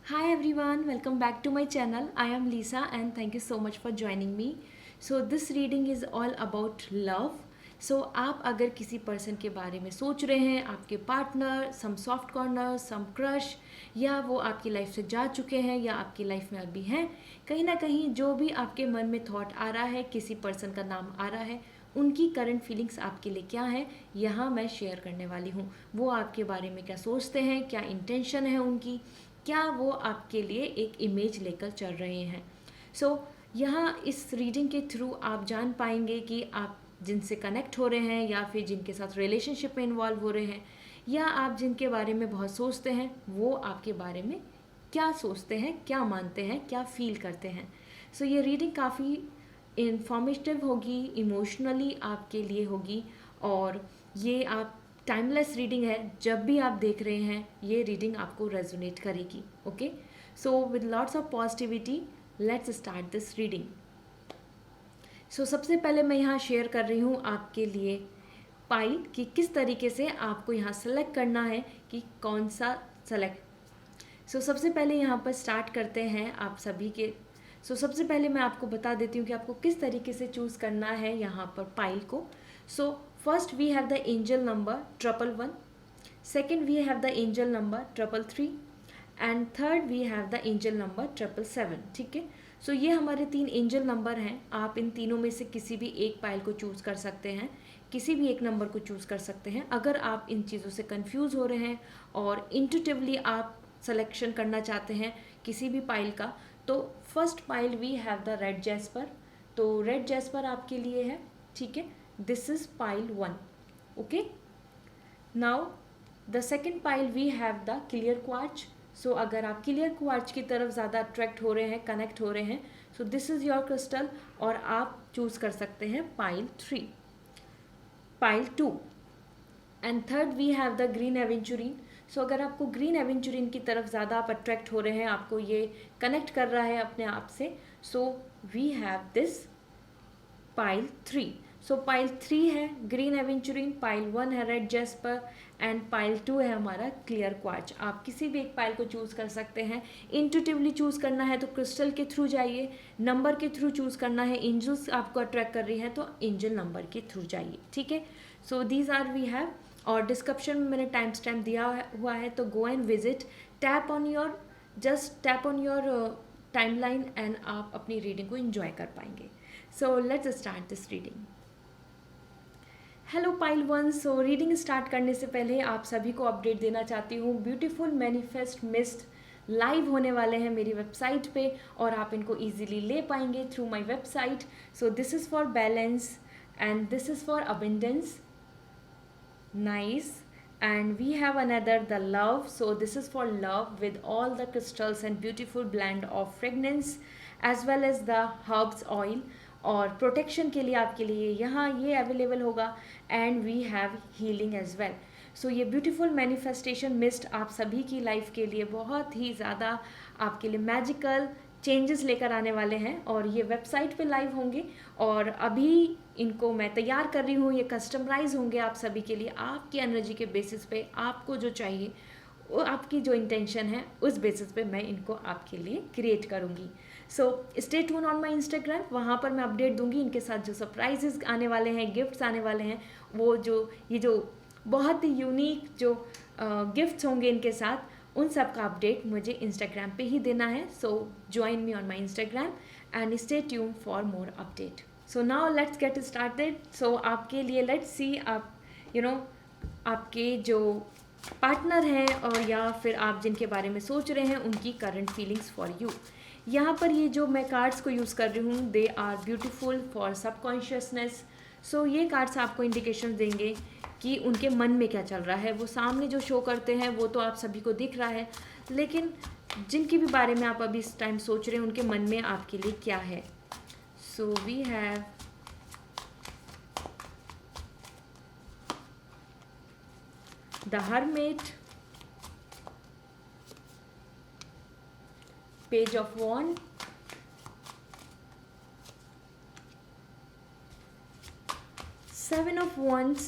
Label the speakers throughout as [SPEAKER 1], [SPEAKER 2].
[SPEAKER 1] Hi everyone, welcome back to my channel. I am Lisa and thank you so much for joining me. So this reading is all about love. So आप अगर किसी person के बारे में सोच रहे हैं, आपके पार्टनर, सम सॉफ्ट कॉर्नर, सम क्रश, या वो आपकी लाइफ से जा चुके हैं या आपकी लाइफ में अभी हैं, कहीं ना कहीं जो भी आपके मन में थॉट आ रहा है, किसी पर्सन का नाम आ रहा है, उनकी करंट फीलिंग्स आपके लिए क्या है, यहाँ मैं शेयर करने वाली हूँ. वो आपके बारे में क्या सोचते हैं, क्या इंटेंशन है उनकी, क्या वो आपके लिए एक इमेज लेकर चल रहे हैं. यहाँ इस रीडिंग के थ्रू आप जान पाएंगे कि आप जिनसे कनेक्ट हो रहे हैं या फिर जिनके साथ रिलेशनशिप में इन्वॉल्व हो रहे हैं, या आप जिनके बारे में बहुत सोचते हैं, वो आपके बारे में क्या सोचते हैं, क्या मानते हैं, क्या फील करते हैं. ये रीडिंग काफ़ी इंफॉर्मेटिव होगी, इमोशनली आपके लिए होगी, और ये आप टाइमलेस रीडिंग है. जब भी आप देख रहे हैं ये रीडिंग आपको रेजोनेट करेगी. Okay, with lots of positivity let's start this reading. सबसे पहले मैं यहाँ शेयर कर रही हूँ आपके लिए पाइल कि किस तरीके से आपको यहाँ सेलेक्ट करना है कि कौन सा सेलेक्ट. सबसे पहले यहाँ पर स्टार्ट करते हैं आप सभी के. सबसे पहले मैं आपको बता देती हूँ कि आपको किस तरीके से चूज़ करना है यहाँ पर पाइल को. First we have the angel number 111, second we have the angel number 333, and third we have the angel number 777. ठीक है, ये हमारे 3 एंजल नंबर हैं. आप इन तीनों में से किसी भी एक पाइल को चूज़ कर सकते हैं, किसी भी एक नंबर को चूज़ कर सकते हैं. अगर आप इन चीज़ों से कंफ्यूज हो रहे हैं और इंट्यूटिवली आप सिलेक्शन करना चाहते हैं किसी भी पाइल का, तो first pile we have the red jasper. तो रेड जैस्पर आपके लिए है. ठीक है, this is pile 1. Okay, now the second pile we have the clear quartz. अगर आप क्लियर क्वार्ट्ज की तरफ ज़्यादा अट्रैक्ट हो रहे हैं, कनेक्ट हो रहे हैं, दिस इज़ योर क्रिस्टल, और आप चूज़ कर सकते हैं pile 3, pile 2. And third we have the green aventurine. अगर आपको ग्रीन एवेंचुरिन की तरफ ज़्यादा आप अट्रैक्ट हो रहे हैं, आपको ये कनेक्ट कर रहा है अपने आप से, we have this pile 3. Pile 3 है ग्रीन एवेंचुरिन, पाइल 1 है रेड जेस्पर, एंड पाइल 2 है हमारा क्लियर क्वार्ट्ज. आप किसी भी एक पाइल को चूज़ कर सकते हैं. इंट्यूटिवली चूज़ करना है तो क्रिस्टल के थ्रू जाइए, नंबर के थ्रू चूज़ करना है, एंजल्स आपको अट्रैक्ट कर रही है तो एंजल नंबर के थ्रू जाइए. ठीक है, दीज आर वी हैव. और डिस्क्रिप्शन में मैंने टाइम स्टैम्प दिया हुआ है, तो go and visit, tap on your timeline and आप अपनी रीडिंग को एंजॉय कर पाएंगे. Let's start this reading. Hello pile 1. Reading start करने से पहले आप सभी को अपडेट देना चाहती हूँ, ब्यूटीफुल मैनिफेस्ट मिस्ट लाइव होने वाले हैं मेरी वेबसाइट पे, और आप इनको इजीली ले पाएंगे through my website. This is for balance and this is for abundance. Nice. And we have another the love. This is for love with all the crystals and beautiful blend of fragrance as well as the herbs oil. और protection के लिए आपके लिए यहाँ ये available होगा. And we have healing as well. ये beautiful manifestation mist आप सभी की लाइफ के लिए बहुत ही ज़्यादा आपके लिए मैजिकल चेंजेस लेकर आने वाले हैं, और ये वेबसाइट पे लाइव होंगे, और अभी इनको मैं तैयार कर रही हूँ. ये कस्टमाइज होंगे आप सभी के लिए, आपकी एनर्जी के बेसिस पे, आपको जो चाहिए, वो आपकी जो इंटेंशन है उस बेसिस पे मैं इनको आपके लिए क्रिएट करूँगी. Stay tune on my Instagram, वहाँ पर मैं अपडेट दूंगी. इनके साथ जो सरप्राइजेस आने वाले हैं, गिफ्ट्स आने वाले हैं, वो जो बहुत ही यूनिक जो गिफ्ट्स होंगे इनके साथ, उन सब का अपडेट मुझे इंस्टाग्राम पे ही देना है. Join me on my Instagram and stay tune for more update. Now let's get started. आपके लिए लेट्स सी, आप आपके जो पार्टनर हैं और या फिर आप जिनके बारे में सोच रहे हैं, उनकी करंट फीलिंग्स फॉर यू. यहाँ पर ये जो मैं कार्ड्स को यूज़ कर रही हूँ, they are beautiful for subconsciousness. ये कार्ड्स आपको इंडिकेशन देंगे कि उनके मन में क्या चल रहा है. वो सामने जो शो करते हैं वो तो आप सभी को दिख रहा है, लेकिन जिनके भी बारे में आप अभी इस टाइम सोच रहे हैं, उनके मन में आपके लिए क्या है. We have the hermit, Page of Wand, Seven of Wands,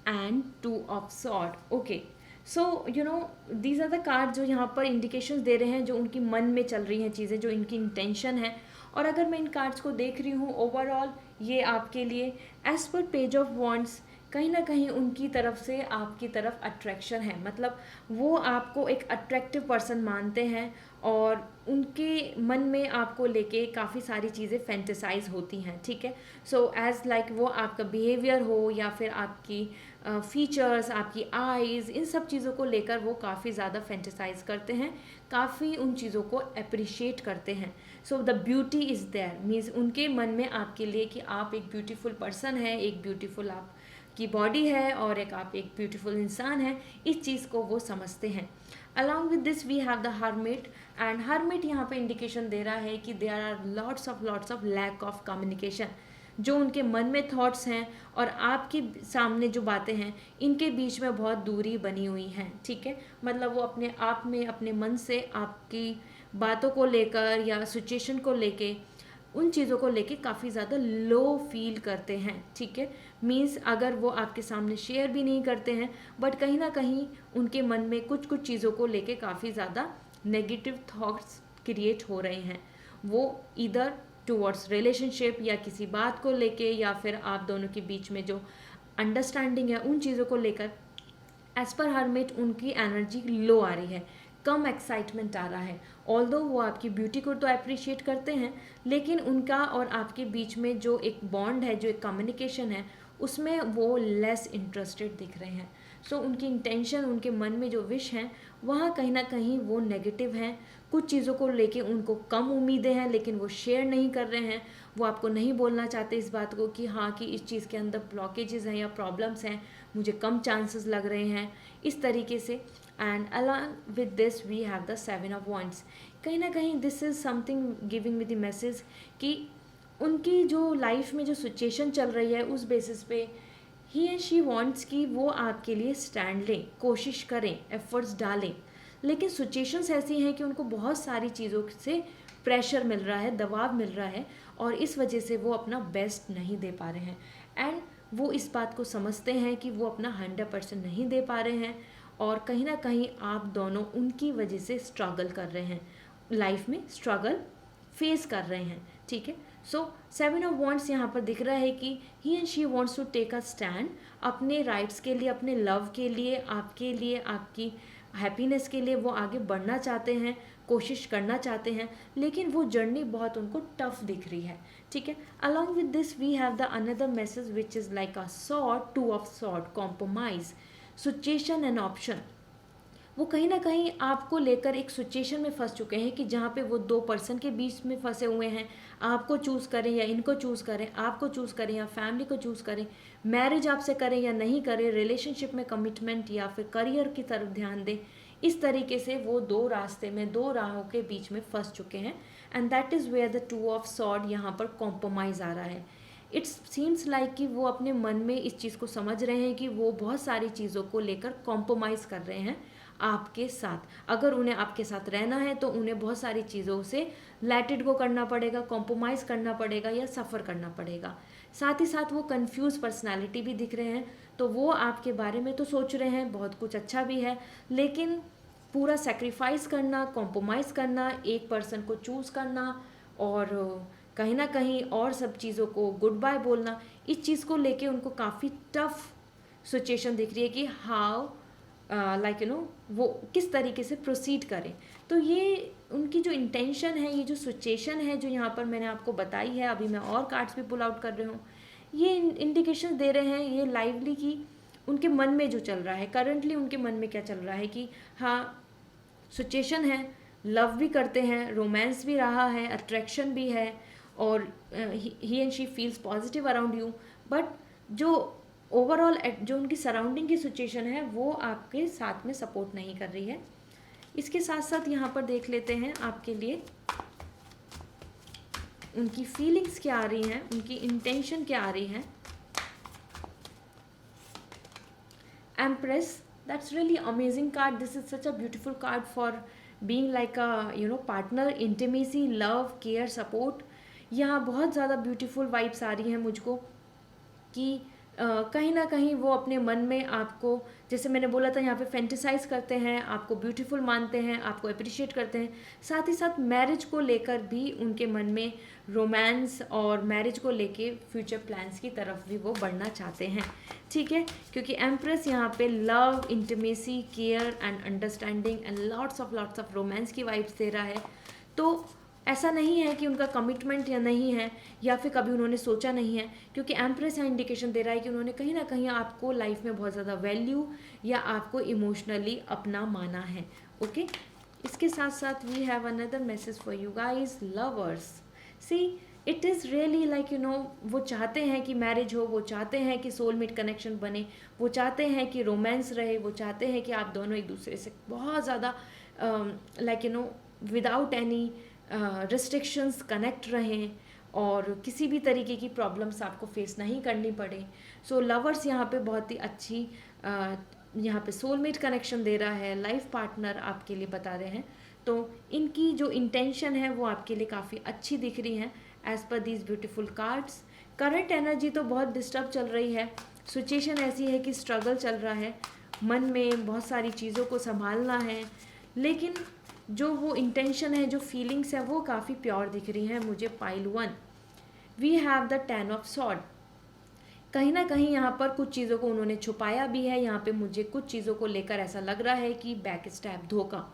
[SPEAKER 1] and Two of Swords. Okay, so you know these are the card जो यहाँ पर इंडिकेशंस दे रहे हैं, जो उनकी मन में चल रही हैं चीज़ें, जो इनकी इंटेंशन है। और अगर मैं इन कार्ड्स को देख रही हूँ ओवरऑल, ये आपके लिए एज पर पेज ऑफ वॉन्ड्स कहीं ना कहीं उनकी तरफ से आपकी तरफ अट्रैक्शन है, मतलब वो आपको एक अट्रैक्टिव पर्सन मानते हैं और उनके मन में आपको लेके काफ़ी सारी चीज़ें फैंटेसाइज होती हैं, ठीक है। सो एज लाइक वो आपका बिहेवियर हो या फिर आपकी फीचर्स, आपकी आइज़, इन सब चीज़ों को लेकर वो काफ़ी ज़्यादा फैंटेसाइज करते हैं, काफ़ी उन चीज़ों को अप्रिशिएट करते हैं। So the beauty is there, means उनके मन में आपके लिए कि आप एक ब्यूटीफुल पर्सन है, एक ब्यूटीफुल आपकी बॉडी है और एक आप एक ब्यूटीफुल इंसान है, इस चीज़ को वो समझते हैं। Along with this we have the hermit, and hermit यहाँ पे इंडिकेशन दे रहा है कि there are lots of lack of communication. जो उनके मन में थॉट्स हैं और आपके सामने जो बातें हैं, इनके बीच में बहुत दूरी बनी हुई है, ठीक है। मतलब वो अपने आप में, अपने मन से आपकी बातों को लेकर या सिचुएशन को लेके, उन चीज़ों को लेके काफ़ी ज़्यादा लो फील करते हैं, ठीक है। मीन्स अगर वो आपके सामने शेयर भी नहीं करते हैं, बट कहीं ना कहीं उनके मन में कुछ कुछ चीज़ों को लेके काफ़ी ज़्यादा नेगेटिव थॉट्स क्रिएट हो रहे हैं। वो इधर टूवर्ड्स रिलेशनशिप या किसी बात को लेके, या फिर आप दोनों के बीच में जो अंडरस्टैंडिंग है उन चीज़ों को लेकर, एज पर हर्मिट उनकी एनर्जी लो आ रही है, कम एक्साइटमेंट आ रहा है। ऑल्दो वो आपकी ब्यूटी को तो अप्रिशिएट करते हैं, लेकिन उनका और आपके बीच में जो एक बॉन्ड है, जो एक कम्युनिकेशन है, उसमें वो लेस इंटरेस्टेड दिख रहे हैं। सो उनकी इंटेंशन, उनके मन में जो विश हैं, वहाँ कहीं ना कहीं वो नेगेटिव हैं। कुछ चीज़ों को लेके उनको कम उम्मीदें हैं, लेकिन वो शेयर नहीं कर रहे हैं। वो आपको नहीं बोलना चाहते इस बात को कि हाँ, कि इस चीज़ के अंदर ब्लॉकेजेस हैं या प्रॉब्लम्स हैं, मुझे कम चांसेस लग रहे हैं, इस तरीके से। And along with this we have the 7 of wands. कहीं ना कहीं this is something giving with the message कि उनकी जो लाइफ में जो सिचुएशन चल रही है, उस बेसिस पे ही एंड शी वांट्स कि वो आपके लिए स्टैंड लें, कोशिश करें, एफर्ट्स डालें। लेकिन सिचुएशंस ऐसी हैं कि उनको बहुत सारी चीज़ों से प्रेशर मिल रहा है, दबाव मिल रहा है, और इस वजह से वो अपना बेस्ट नहीं दे पा रहे हैं। एंड वो इस बात को समझते हैं कि वो अपना 100% नहीं दे पा रहे हैं, और कहीं ना कहीं आप दोनों उनकी वजह से स्ट्रगल कर रहे हैं, लाइफ में स्ट्रगल फेस कर रहे हैं, ठीक है। सो 7 ऑफ वॉन्ड्स यहाँ पर दिख रहा है कि he and she wants to take a stand अपने राइट्स के लिए, अपने लव के लिए, आपके लिए, आपकी हैप्पीनेस के लिए। वो आगे बढ़ना चाहते हैं, कोशिश करना चाहते हैं, लेकिन वो जर्नी बहुत उनको टफ दिख रही है, ठीक है। Along with this we have the another message which is like a sword, 2 of sword, compromise, situation and option. वो कहीं ना कहीं आपको लेकर एक सिचुएशन में फंस चुके हैं कि जहाँ पे वो 2 पर्सन के बीच में फंसे हुए हैं। आपको चूज़ करें या इनको चूज़ करें, आपको चूज़ करें या फैमिली को चूज़ करें, मैरिज आपसे करें या नहीं करें, रिलेशनशिप में कमिटमेंट या फिर करियर की तरफ ध्यान दें। इस तरीके से वो 2 रास्ते में, 2 राहों के बीच में फंस चुके हैं। And that is where the 2 of sword यहाँ पर कॉम्प्रोमाइज़ आ रहा है। इट्स सीम्स लाइक कि वो अपने मन में इस चीज़ को समझ रहे हैं कि वो बहुत सारी चीज़ों को लेकर कॉम्प्रोमाइज़ कर रहे हैं आपके साथ। अगर उन्हें आपके साथ रहना है तो उन्हें बहुत सारी चीज़ों से लेट इट गो करना पड़ेगा, कॉम्प्रोमाइज़ करना पड़ेगा या सफ़र करना पड़ेगा। साथ ही साथ वो कंफ्यूज पर्सनालिटी भी दिख रहे हैं, तो वो आपके बारे में तो सोच रहे हैं, बहुत कुछ अच्छा भी है, लेकिन पूरा सेक्रीफाइस करना, कॉम्प्रोमाइज़ करना, एक पर्सन को चूज़ करना और कहीं ना कहीं और सब चीज़ों को गुड बाय बोलना, इस चीज़ को लेके उनको काफ़ी टफ सिचुएशन दिख रही है कि हाउ लाइक यू नो वो किस तरीके से प्रोसीड करें। तो ये उनकी जो इंटेंशन है, ये जो सिचुएशन है जो यहाँ पर मैंने आपको बताई है, अभी मैं और कार्ड्स भी पुल आउट कर रही हूँ, ये इंडिकेशन दे रहे हैं ये लाइवली कि उनके मन में जो चल रहा है, करंटली उनके मन में क्या चल रहा है कि हाँ, सिचुएशन है, लव भी करते हैं, रोमांस भी रहा है, अट्रैक्शन भी है, और he and she feels positive around you, but जो ओवरऑल जो उनकी सराउंडिंग की सिचुएशन है वो आपके साथ में सपोर्ट नहीं कर रही है। इसके साथ साथ यहाँ पर देख लेते हैं आपके लिए उनकी फीलिंग्स क्या आ रही हैं, उनकी इंटेंशन क्या आ रही है। Empress, that's really amazing card, this is such a beautiful card for being like a partner, intimacy, love, care, support. यहाँ बहुत ज़्यादा ब्यूटीफुल वाइब्स आ रही हैं मुझको कि कहीं ना कहीं वो अपने मन में आपको, जैसे मैंने बोला था, यहाँ पे फैंटिसाइज करते हैं, आपको ब्यूटीफुल मानते हैं, आपको अप्रिशिएट करते हैं। साथ ही साथ मैरिज को लेकर भी उनके मन में रोमांस और मैरिज को लेके फ्यूचर प्लान्स की तरफ भी वो बढ़ना चाहते हैं, ठीक है। क्योंकि एम्प्रेस यहाँ पे love, intimacy, care and understanding and lots of romance की वाइब्स दे रहा है। तो ऐसा नहीं है कि उनका कमिटमेंट या नहीं है, या फिर कभी उन्होंने सोचा नहीं है, क्योंकि एम्प्रेस यहाँ इंडिकेशन दे रहा है कि उन्होंने कहीं ना कहीं आपको लाइफ में बहुत ज़्यादा वैल्यू या आपको इमोशनली अपना माना है, ओके। इसके साथ साथ we have another message for you guys, lovers. See, it is really like वो चाहते हैं कि मैरिज हो, वो चाहते हैं कि सोलमेट कनेक्शन बने, वो चाहते हैं कि रोमांस रहे, वो चाहते हैं कि आप दोनों एक दूसरे से बहुत ज़्यादा विदाउट एनी रिस्ट्रिक्शंस कनेक्ट रहें और किसी भी तरीके की प्रॉब्लम्स आपको फेस नहीं करनी पड़े। सो लवर्स यहाँ पे बहुत ही अच्छी यहाँ पे सोलमेट कनेक्शन दे रहा है, लाइफ पार्टनर आपके लिए बता रहे हैं। तो इनकी जो इंटेंशन है वो आपके लिए काफ़ी अच्छी दिख रही है as per these beautiful cards. Current energy तो बहुत डिस्टर्ब चल रही है, सिचुएशन ऐसी है कि स्ट्रगल चल रहा है, मन में बहुत सारी चीज़ों को संभालना है, लेकिन जो वो इंटेंशन है, जो फीलिंग्स है, वो काफ़ी प्योर दिख रही हैं मुझे। Pile 1, we have the 10 of sword. कहीं ना कहीं यहाँ पर कुछ चीज़ों को उन्होंने छुपाया भी है। यहाँ पे मुझे कुछ चीज़ों को लेकर ऐसा लग रहा है कि बैक स्टैप, धोखा,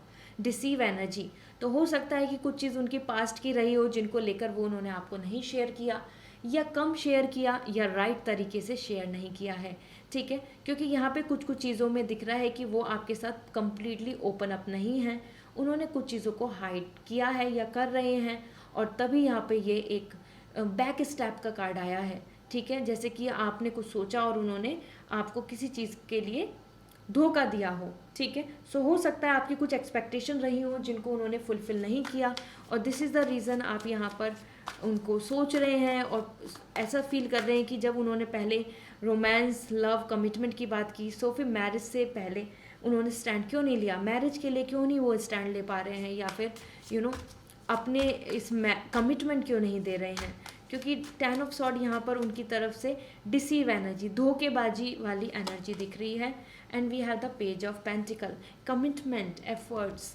[SPEAKER 1] डिसीव एनर्जी। तो हो सकता है कि कुछ चीज़ उनकी पास्ट की रही हो जिनको लेकर वो उन्होंने आपको नहीं शेयर किया, या कम शेयर किया, या राइट तरीके से शेयर नहीं किया है, ठीक है। क्योंकि यहाँ पे कुछ कुछ चीज़ों में दिख रहा है कि वो आपके साथ कंप्लीटली ओपन अप नहीं है, उन्होंने कुछ चीज़ों को हाइड किया है या कर रहे हैं, और तभी यहाँ पे ये एक बैक स्टेप का कार्ड आया है, ठीक है। जैसे कि आपने कुछ सोचा और उन्होंने आपको किसी चीज़ के लिए धोखा दिया हो, ठीक है। सो हो सकता है आपकी कुछ एक्सपेक्टेशन रही हो जिनको उन्होंने फुलफिल नहीं किया, और दिस इज़ द रीज़न आप यहाँ पर उनको सोच रहे हैं और ऐसा फील कर रहे हैं कि जब उन्होंने पहले रोमांस, लव, कमिटमेंट की बात की, सो फिर मैरिज से पहले उन्होंने स्टैंड क्यों नहीं लिया, मैरिज के लिए क्यों नहीं वो स्टैंड ले पा रहे हैं, या फिर अपने इस कमिटमेंट क्यों नहीं दे रहे हैं। क्योंकि 10 ऑफ सॉर्ड यहाँ पर उनकी तरफ से डिसीव एनर्जी, धोखेबाजी वाली एनर्जी दिख रही है। And we have the page of pentacle, commitment, efforts.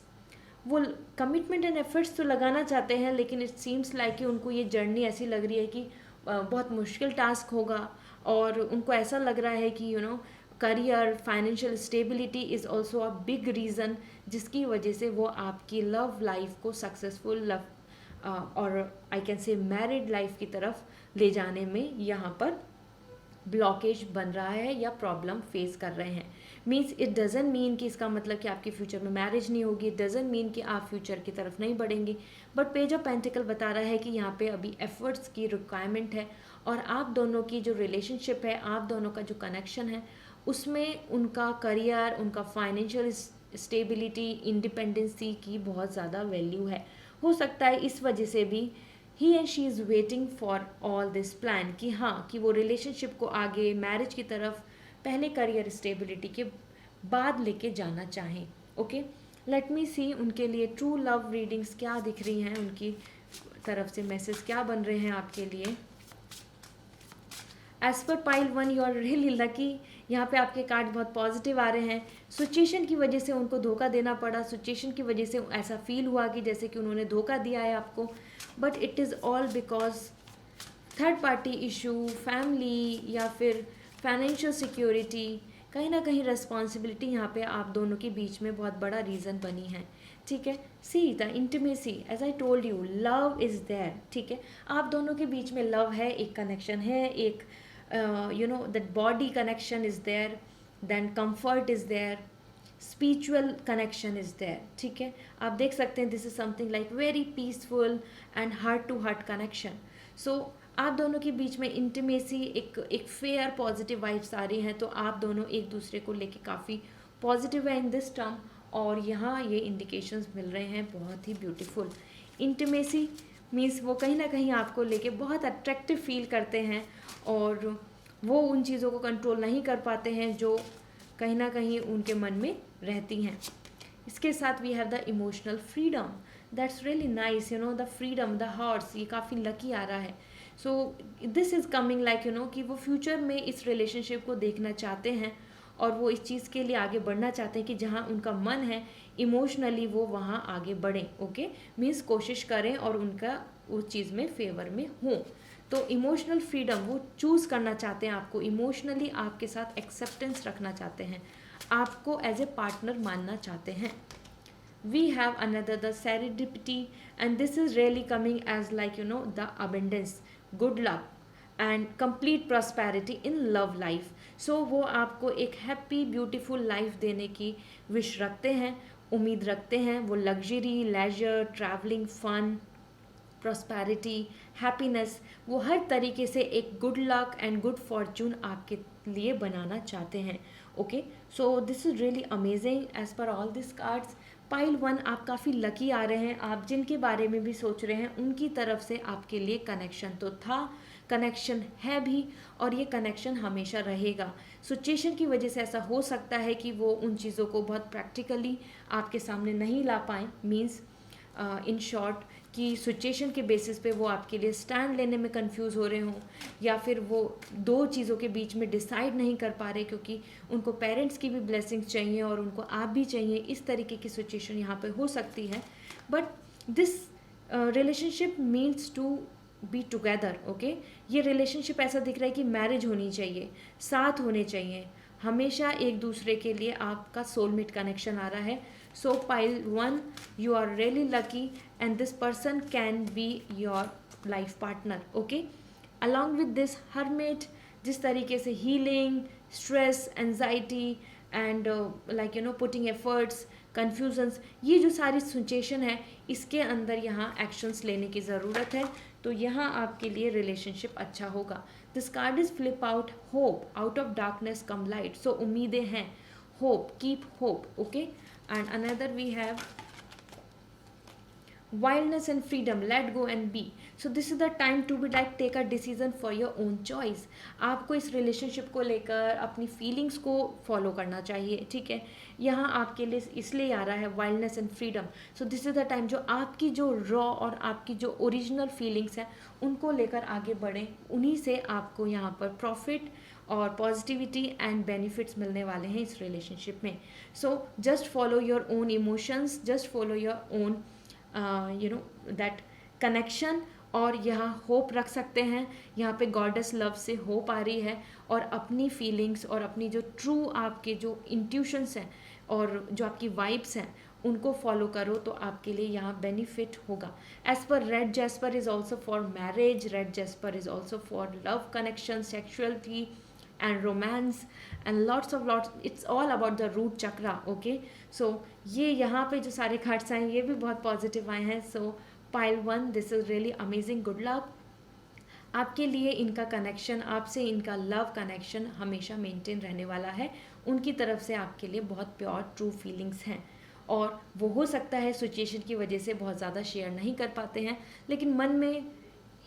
[SPEAKER 1] वो कमिटमेंट एंड एफर्ट्स तो लगाना चाहते हैं, लेकिन इट सीम्स लाइक कि उनको ये जर्नी ऐसी लग रही है कि बहुत मुश्किल टास्क होगा, और उनको ऐसा लग रहा है कि career, financial stability is also a big reason, जिसकी वजह से वो आपकी लव लाइफ को सक्सेसफुल लव और I can say married life की तरफ ले जाने में यहाँ पर ब्लॉकेज बन रहा है या प्रॉब्लम फेस कर रहे हैं। मीन्स इट डज़न मीन कि इसका मतलब कि आपके फ्यूचर में मैरिज नहीं होगी, इट डज़न मीन कि आप फ्यूचर की तरफ नहीं बढ़ेंगे, बट पेज ऑफ पेंटिकल बता रहा है कि यहाँ पे अभी एफर्ट्स की रिक्वायरमेंट है, और आप दोनों की जो रिलेशनशिप है, आप दोनों का जो कनेक्शन है, उसमें उनका करियर, उनका फाइनेंशियल स्टेबिलिटी, इंडिपेंडेंसी की बहुत ज़्यादा वैल्यू है। हो सकता है इस वजह से भी he and she is waiting for all this plan, कि हाँ, कि वो रिलेशनशिप को आगे मैरिज की तरफ पहले करियर स्टेबिलिटी के बाद लेके जाना चाहें, ओके। लेट मी सी उनके लिए ट्रू लव रीडिंग्स क्या दिख रही हैं, उनकी तरफ से मैसेज क्या बन रहे हैं आपके लिए। As per pile 1 you are really lucky. यहाँ पे आपके कार्ड बहुत पॉजिटिव आ रहे हैं। सिचुएशन की वजह से उनको धोखा देना पड़ा, सिचुएशन की वजह से ऐसा फील हुआ कि जैसे कि उन्होंने धोखा दिया है आपको, but it is all because third party issue, family, या फिर फाइनेंशियल सिक्योरिटी, कहीं ना कहीं रिस्पॉन्सिबिलिटी यहाँ पे आप दोनों के बीच में बहुत बड़ा रीज़न बनी है, ठीक है। See the intimacy, as I told you, love is there, ठीक है। आप दोनों के बीच में लव है, एक कनेक्शन है, एक that body connection is there, then comfort is there, spiritual connection is there, ठीक है। आप देख सकते हैं this is something like very peaceful and heart to heart connection. So आप दोनों के बीच में इंटीमेसी, एक फेयर पॉजिटिव वाइब्स आ रही हैं, तो आप दोनों एक दूसरे को लेके काफ़ी पॉजिटिव है इन दिस टर्म, और यहाँ ये इंडिकेशंस मिल रहे हैं बहुत ही ब्यूटीफुल। इंटीमेसी मीन्स वो कहीं ना कहीं आपको लेके बहुत अट्रैक्टिव फील करते हैं, और वो उन चीज़ों को कंट्रोल नहीं कर पाते हैं जो कहीं ना कहीं उनके मन में रहती हैं। इसके साथ we have the emotional freedom. That's really nice, you know, the freedom, the horse, ये काफ़ी लकी आ रहा है. So this is coming like, you know, कि वो फ्यूचर में इस रिलेशनशिप को देखना चाहते हैं और वो इस चीज़ के लिए आगे बढ़ना चाहते हैं कि जहाँ उनका मन है इमोशनली वो वहाँ आगे बढ़ें. ओके, मीन्स कोशिश करें और उनका उस चीज़ में फेवर में हों. तो इमोशनल फ्रीडम वो चूज़ करना चाहते हैं, आपको इमोशनली आपके साथ एक्सेप्टेंस रखना चाहते हैं, आपको एज ए पार्टनर मानना चाहते हैं. We have another the serendipity, and this is really coming as like, you know, the abundance, good luck and complete prosperity in love life. So वो आपको एक happy beautiful life देने की wish रखते हैं, उम्मीद रखते हैं. वो luxury, leisure, traveling, fun, prosperity, happiness, वो हर तरीके से एक good luck and good fortune आपके लिए बनाना चाहते हैं. Okay, so this is really amazing as per all this cards. Pile 1, आप काफ़ी लकी आ रहे हैं. आप जिनके बारे में भी सोच रहे हैं उनकी तरफ से आपके लिए कनेक्शन तो था, कनेक्शन है भी, और ये कनेक्शन हमेशा रहेगा. सिचुएशन की वजह से ऐसा हो सकता है कि वो उन चीज़ों को बहुत प्रैक्टिकली आपके सामने नहीं ला पाएँ. मीन्स इन शॉर्ट कि सिचुएशन के बेसिस पे वो आपके लिए स्टैंड लेने में कंफ्यूज हो रहे हों, या फिर वो दो चीज़ों के बीच में डिसाइड नहीं कर पा रहे क्योंकि उनको पेरेंट्स की भी ब्लेसिंग्स चाहिए और उनको आप भी चाहिए. इस तरीके की सिचुएशन यहाँ पे हो सकती है. But this relationship means to be together. Okay, ये रिलेशनशिप ऐसा दिख रहा है कि मैरिज होनी चाहिए, साथ होने चाहिए, हमेशा एक दूसरे के लिए आपका सोलमेट कनेक्शन आ रहा है. So pile 1, you are really lucky and this person can be your life partner. Okay, along with this hermit, जिस तरीके से healing, stress, anxiety and like, you know, putting efforts, confusions, ये जो सारी situation है इसके अंदर यहाँ एक्शंस लेने की ज़रूरत है. तो यहाँ आपके लिए रिलेशनशिप अच्छा होगा. This card is flip out, hope, out of darkness come light. So उम्मीदें हैं, hope, keep hope. Okay, and another we have wildness and freedom, let go and be. So this is the time to be like take a decision for your own choice. आपको इस relationship को लेकर अपनी feelings को follow करना चाहिए. ठीक है, यहाँ आपके लिए इसलिए आ रहा है wildness and freedom. So this is the time जो आपकी जो रॉ और आपकी जो ओरिजिनल फीलिंग्स हैं उनको लेकर आगे बढ़ें. उन्हीं से आपको यहाँ पर प्रॉफिट और पॉजिटिविटी एंड बेनिफिट्स मिलने वाले हैं इस रिलेशनशिप में. So just follow your own emotions, just follow your own you know that connection. और यहाँ होप रख सकते हैं. यहाँ पे गॉडेस लव से होप आ रही है, और अपनी फीलिंग्स और अपनी जो ट्रू आपके जो इंट्यूशंस हैं और जो आपकी वाइब्स हैं उनको फॉलो करो तो आपके लिए यहाँ बेनिफिट होगा. As per red jasper is also for marriage, red jasper is also for love connection, sexuality and romance and lots, it's all about the root chakra. Okay, so ये यहाँ पे जो सारे कार्ड्स आए ये भी बहुत पॉजिटिव आए हैं. सो pile 1, this is really amazing, good luck. आपके लिए इनका कनेक्शन, आपसे इनका लव कनेक्शन हमेशा मेंटेन रहने वाला है. उनकी तरफ से आपके लिए बहुत प्योर ट्रू फीलिंग्स हैं, और वो हो सकता है सिचुएशन की वजह से बहुत ज़्यादा शेयर नहीं कर पाते हैं, लेकिन मन में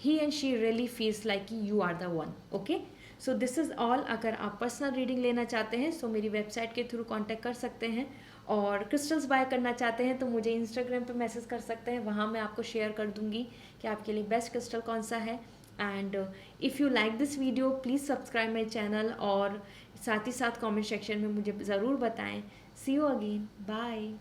[SPEAKER 1] he and she really feels like कि you are the one. Okay, so this is all. अगर आप पर्सनल रीडिंग लेना चाहते हैं सो मेरी वेबसाइट के थ्रू कांटेक्ट कर सकते हैं, और क्रिस्टल्स बाय करना चाहते हैं तो मुझे इंस्टाग्राम पे मैसेज कर सकते हैं. वहाँ मैं आपको शेयर कर दूँगी कि आपके लिए बेस्ट क्रिस्टल कौन सा है. And if you like this video please subscribe my channel, और साथ ही साथ कॉमेंट सेक्शन में मुझे ज़रूर बताएँ. See you again, bye.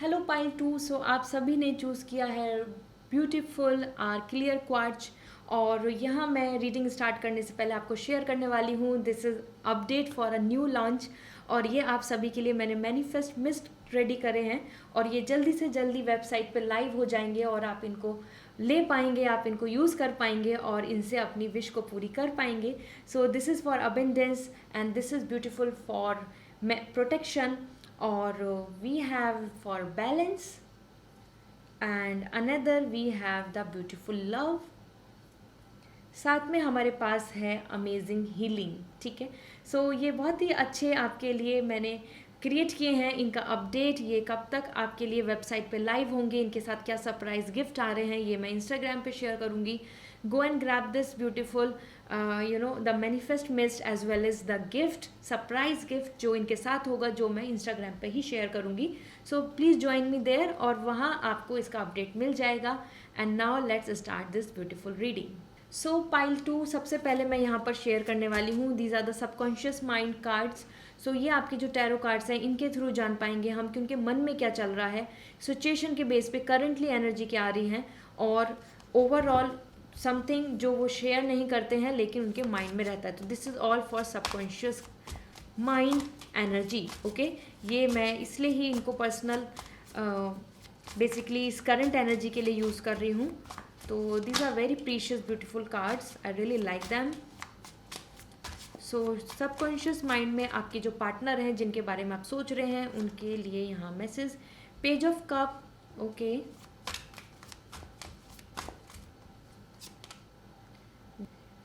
[SPEAKER 1] Hello pile 2, so आप सभी ने चूज़ किया है ब्यूटीफुल आर क्लियर क्वार्ट्ज, और यहाँ मैं रीडिंग स्टार्ट करने से पहले आपको शेयर करने वाली हूँ. This is update for a new launch, और ये आप सभी के लिए मैंने मैनिफेस्ट मिस्ट रेडी करे हैं, और ये जल्दी से जल्दी वेबसाइट पे लाइव हो जाएंगे और आप इनको ले पाएंगे, आप इनको यूज़ कर पाएंगे और इनसे अपनी विश को पूरी कर पाएंगे. So this is for abundance and this is beautiful for protection, और we have for balance, and another we have the beautiful love. साथ में हमारे पास है अमेजिंग हीलिंग. ठीक है, सो ये बहुत ही अच्छे आपके लिए मैंने क्रिएट किए हैं, इनका अपडेट, ये कब तक आपके लिए वेबसाइट पे लाइव होंगे, इनके साथ क्या सरप्राइज गिफ्ट आ रहे हैं, ये मैं इंस्टाग्राम पे शेयर करूँगी. Go and grab this beautiful the manifest mist as well as the gift, surprise gift जो इनके साथ होगा, जो मैं इंस्टाग्राम पे ही शेयर करूँगी. सो प्लीज़ ज्वाइन मी देयर और वहाँ आपको इसका अपडेट मिल जाएगा. And now let's start this beautiful reading. So pile 2 सबसे पहले मैं यहाँ पर शेयर करने वाली हूँ. These are the subconscious mind cards. So ये आपके जो टैरो कार्ड्स हैं, इनके थ्रू जान पाएंगे हम कि उनके मन में क्या चल रहा है, सिचुएशन के बेस पे करंटली एनर्जी क्या आ रही है, और ओवरऑल समथिंग जो वो शेयर नहीं करते हैं लेकिन उनके माइंड में रहता है. तो this is all for subconscious mind energy. Okay, ये मैं इसलिए ही इनको पर्सनल बेसिकली इस करंट एनर्जी के लिए यूज़ कर रही हूँ. तो these are very precious beautiful cards, I really like them. So subconscious mind में आपके जो पार्टनर हैं, जिनके बारे में आप सोच रहे हैं, उनके लिए यहाँ message. Page of cup. Okay,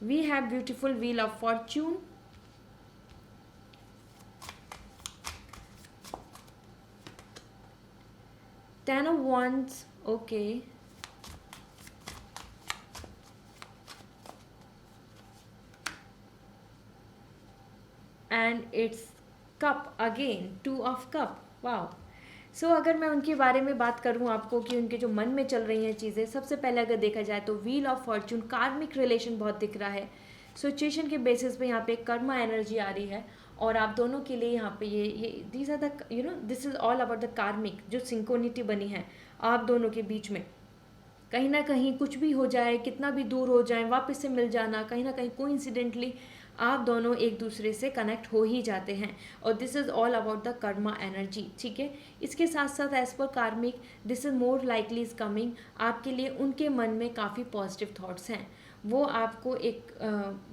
[SPEAKER 1] we have beautiful wheel of fortune. Ten of wands. Okay, and it's cup again, 2 of cup. Wow. So अगर मैं उनके बारे में बात करूं आपको कि उनके जो मन में चल रही हैं चीज़ें, सबसे पहले अगर देखा जाए तो व्हील ऑफ फॉर्च्यून, कार्मिक रिलेशन बहुत दिख रहा है. सिचुएशन के बेसिस पे यहाँ पे कर्मा एनर्जी आ रही है और आप दोनों के लिए यहाँ पे ये these are the this is all about the karmic, जो सिंकोनिटी बनी है आप दोनों के बीच में. कहीं ना कहीं कुछ भी हो जाए, कितना भी दूर हो जाए, वापस से मिल जाना, कहीं ना कहीं कोइंसिडेंटली आप दोनों एक दूसरे से कनेक्ट हो ही जाते हैं. और this is all about the Karma energy. ठीक है, इसके साथ साथ एज पर कार्मिक, this is more likely is coming. आपके लिए उनके मन में काफ़ी पॉजिटिव थॉट्स हैं. वो आपको एक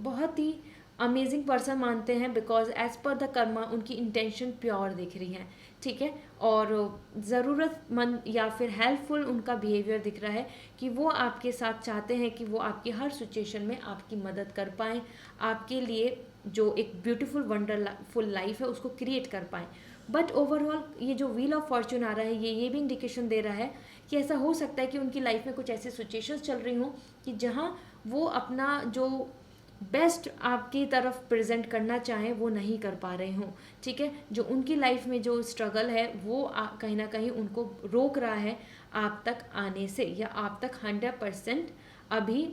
[SPEAKER 1] बहुत ही अमेजिंग पर्सन मानते हैं, because as per the karma उनकी इंटेंशन प्योर दिख रही है. ठीक है, और ज़रूरतमंद या फिर हेल्पफुल उनका बिहेवियर दिख रहा है कि वो आपके साथ चाहते हैं कि वो आपकी हर सिचुएशन में आपकी मदद कर पाएँ, आपके लिए जो एक ब्यूटीफुल वंडरफुल लाइफ है उसको क्रिएट कर पाएँ. बट ओवरऑल ये जो व्हील ऑफ फॉर्च्यून आ रहा है, ये भी इंडिकेशन दे रहा है कि ऐसा हो सकता है कि उनकी लाइफ में कुछ ऐसी सिचुएशंस चल रही हों कि जहाँ वो अपना जो बेस्ट आपकी तरफ प्रेजेंट करना चाहें वो नहीं कर पा रहे हों. ठीक है, जो उनकी लाइफ में जो स्ट्रगल है वो कहीं ना कहीं उनको रोक रहा है आप तक आने से, या आप तक 100% अभी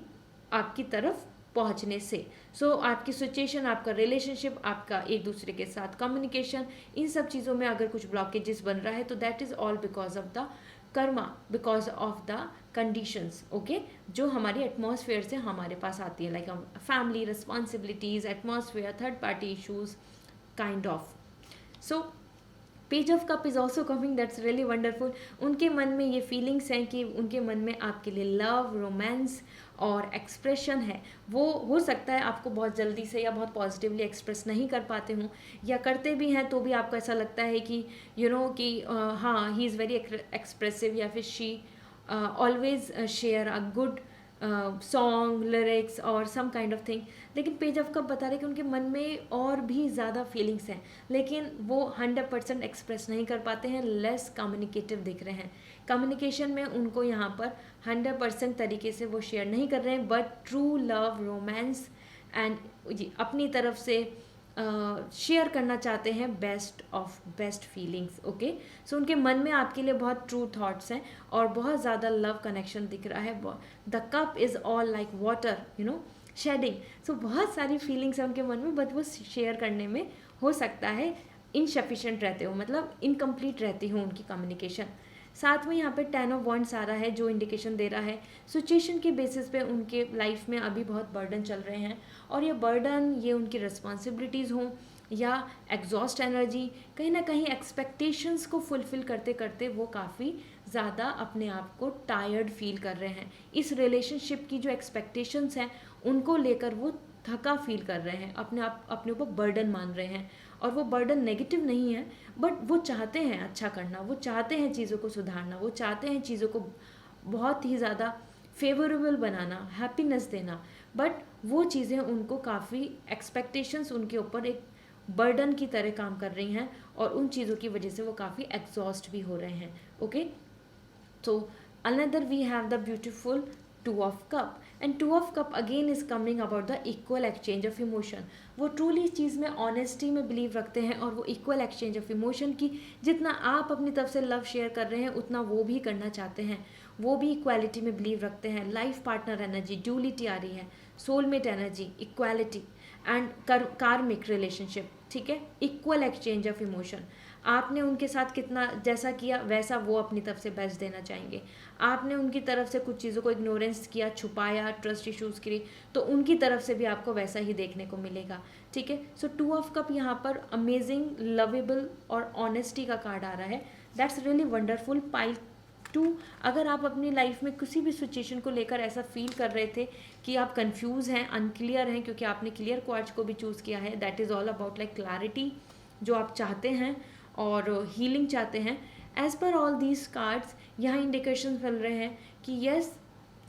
[SPEAKER 1] आपकी तरफ पहुंचने से. सो आपकी सिचुएशन, आपका रिलेशनशिप, आपका एक दूसरे के साथ कम्युनिकेशन, इन सब चीज़ों में अगर कुछ ब्लॉकेजेस बन रहा है तो that is all because of the Karma, because of the conditions. Okay, जो हमारी एटमॉस्फेयर से हमारे पास आती है, like family responsibilities, atmosphere, third party issues, kind of. So page of cup is also coming, that's really wonderful. उनके मन में ये फीलिंग्स हैं कि उनके मन में आपके लिए लव, रोमांस और एक्सप्रेशन है. वो हो सकता है आपको बहुत जल्दी से या बहुत पॉजिटिवली एक्सप्रेस नहीं कर पाते हों, या करते भी हैं तो भी आपको ऐसा लगता है कि कि हाँ, ही इज़ वेरी एक्सप्रेसिव, या फिर she always share a good song, lyrics और सम काइंड ऑफ थिंग. लेकिन पेज ऑफ कप बता रहे हैं कि उनके मन में और भी ज़्यादा फीलिंग्स हैं, लेकिन वो 100% एक्सप्रेस नहीं कर पाते हैं, लेस कम्युनिकेटिव दिख रहे हैं. कम्युनिकेशन में उनको यहाँ पर 100% तरीके से वो शेयर नहीं कर रहे हैं, but true love, romance and अपनी तरफ से शेयर करना चाहते हैं best of best feelings. Okay, so उनके मन में आपके लिए बहुत ट्रू थॉट्स हैं और बहुत ज़्यादा लव कनेक्शन दिख रहा है. The cup is all like water, shedding. So बहुत सारी फीलिंग्स हैं उनके मन में, बट वो शेयर करने में हो सकता है इनसफिशेंट रहते हो, मतलब इनकम्प्लीट रहती हो उनकी कम्युनिकेशन. साथ में यहाँ पे 10 ऑफ wands आ रहा है, जो इंडिकेशन दे रहा है सिचुएशन के बेसिस पे उनके लाइफ में अभी बहुत बर्डन चल रहे हैं, और ये बर्डन, ये उनकी रिस्पॉन्सिबिलिटीज़ हों या एग्जॉस्ट एनर्जी, कहीं ना कहीं एक्सपेक्टेशंस को फुलफ़िल करते करते वो काफ़ी ज़्यादा अपने आप को टायर्ड फील कर रहे हैं. इस रिलेशनशिप की जो एक्सपेक्टेशंस हैं उनको लेकर वो थका फील कर रहे हैं, अपने ऊपर बर्डन मान रहे हैं. और वो बर्डन नेगेटिव नहीं है, बट वो चाहते हैं अच्छा करना, वो चाहते हैं चीज़ों को सुधारना, वो चाहते हैं चीज़ों को बहुत ही ज़्यादा फेवरेबल बनाना, हैप्पीनेस देना. बट वो चीज़ें उनको काफ़ी एक्सपेक्टेशंस उनके ऊपर एक बर्डन की तरह काम कर रही हैं और उन चीज़ों की वजह से वो काफ़ी एग्जॉस्ट भी हो रहे हैं. Okay, so another we have the beautiful two of cup, and two of cup again is coming about the equal exchange of emotion. वो ट्रूली इस चीज़ में ऑनेस्टी में बिलीव रखते हैं और वो इक्वल एक्सचेंज ऑफ इमोशन की जितना आप अपनी तरफ से लव शेयर कर रहे हैं उतना वो भी करना चाहते हैं. वो भी इक्वालिटी में बिलीव रखते हैं. लाइफ पार्टनर एनर्जी, ड्यूलिटी आ रही है, सोलमेट एनर्जी, इक्वालिटी एंड कार्मिक रिलेशनशिप. ठीक है, इक्वल एक्सचेंज ऑफ इमोशन. आपने उनके साथ कितना जैसा किया वैसा वो अपनी तरफ से बेस्ट देना चाहेंगे. आपने उनकी तरफ से कुछ चीज़ों को इग्नोरेंस किया, छुपाया, ट्रस्ट इश्यूज़ किए, तो उनकी तरफ से भी आपको वैसा ही देखने को मिलेगा. ठीक है, सो टू ऑफ कप यहाँ पर अमेजिंग, लवेबल और ऑनेस्टी का कार्ड आ रहा है. That's really wonderful. पाइल 2, अगर आप अपनी लाइफ में किसी भी सिचुएशन को लेकर ऐसा फील कर रहे थे कि आप कंफ्यूज हैं, अनक्लियर हैं, क्योंकि आपने क्लियर क्वार्ट्ज को भी चूज़ किया है. That is all about like clarity जो आप चाहते हैं और हीलिंग चाहते हैं. As per all these cards यहाँ इंडिकेशन मिल रहे हैं कि yes,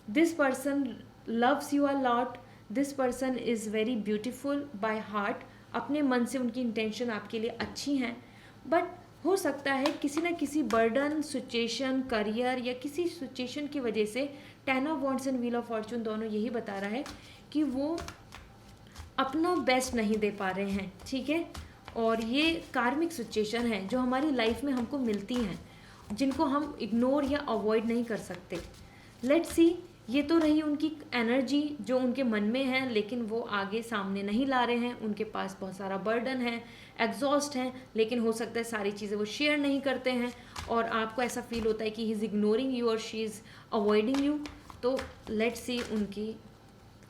[SPEAKER 1] this person loves you a lot, this person is very beautiful by heart. अपने मन से उनकी इंटेंशन आपके लिए अच्छी हैं, बट हो सकता है किसी ना किसी बर्डन, सिचुएशन, करियर या किसी सिचुएशन की वजह से 10 of wands and wheel of Fortune दोनों यही बता रहा है कि वो अपना बेस्ट नहीं दे पा रहे हैं. ठीक है, और ये कार्मिक सिचुएशन है जो हमारी लाइफ में हमको मिलती हैं, जिनको हम इग्नोर या अवॉइड नहीं कर सकते. लेट्स सी, ये तो रही उनकी एनर्जी जो उनके मन में है, लेकिन वो आगे सामने नहीं ला रहे हैं. उनके पास बहुत सारा बर्डन है, एग्जॉस्ट हैं, लेकिन हो सकता है सारी चीज़ें वो शेयर नहीं करते हैं और आपको ऐसा फील होता है कि ही इज़ इग्नोरिंग यू और शी इज़ अवॉइडिंग यू. तो लेट्स सी उनकी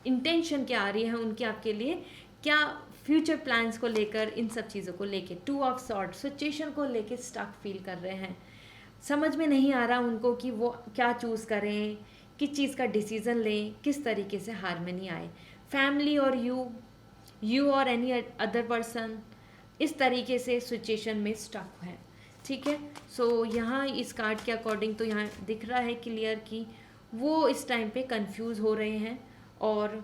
[SPEAKER 1] इंटेंशन क्या आ रही है, उनकी आपके लिए क्या फ्यूचर प्लान्स को लेकर, इन सब चीज़ों को लेकर. टू ऑफ सॉर्ड सिचुएशन को लेकर स्टक फील कर रहे हैं. समझ में नहीं आ रहा उनको कि वो क्या चूज़ करें, किस चीज़ का डिसीज़न लें, किस तरीके से हार्मनी आए. फैमिली और यू और एनी अदर पर्सन, इस तरीके से सिचुएशन में स्टक है. ठीक है, सो यहाँ इस कार्ड के अकॉर्डिंग तो यहाँ दिख रहा है क्लियर कि वो इस टाइम पे कंफ्यूज हो रहे हैं और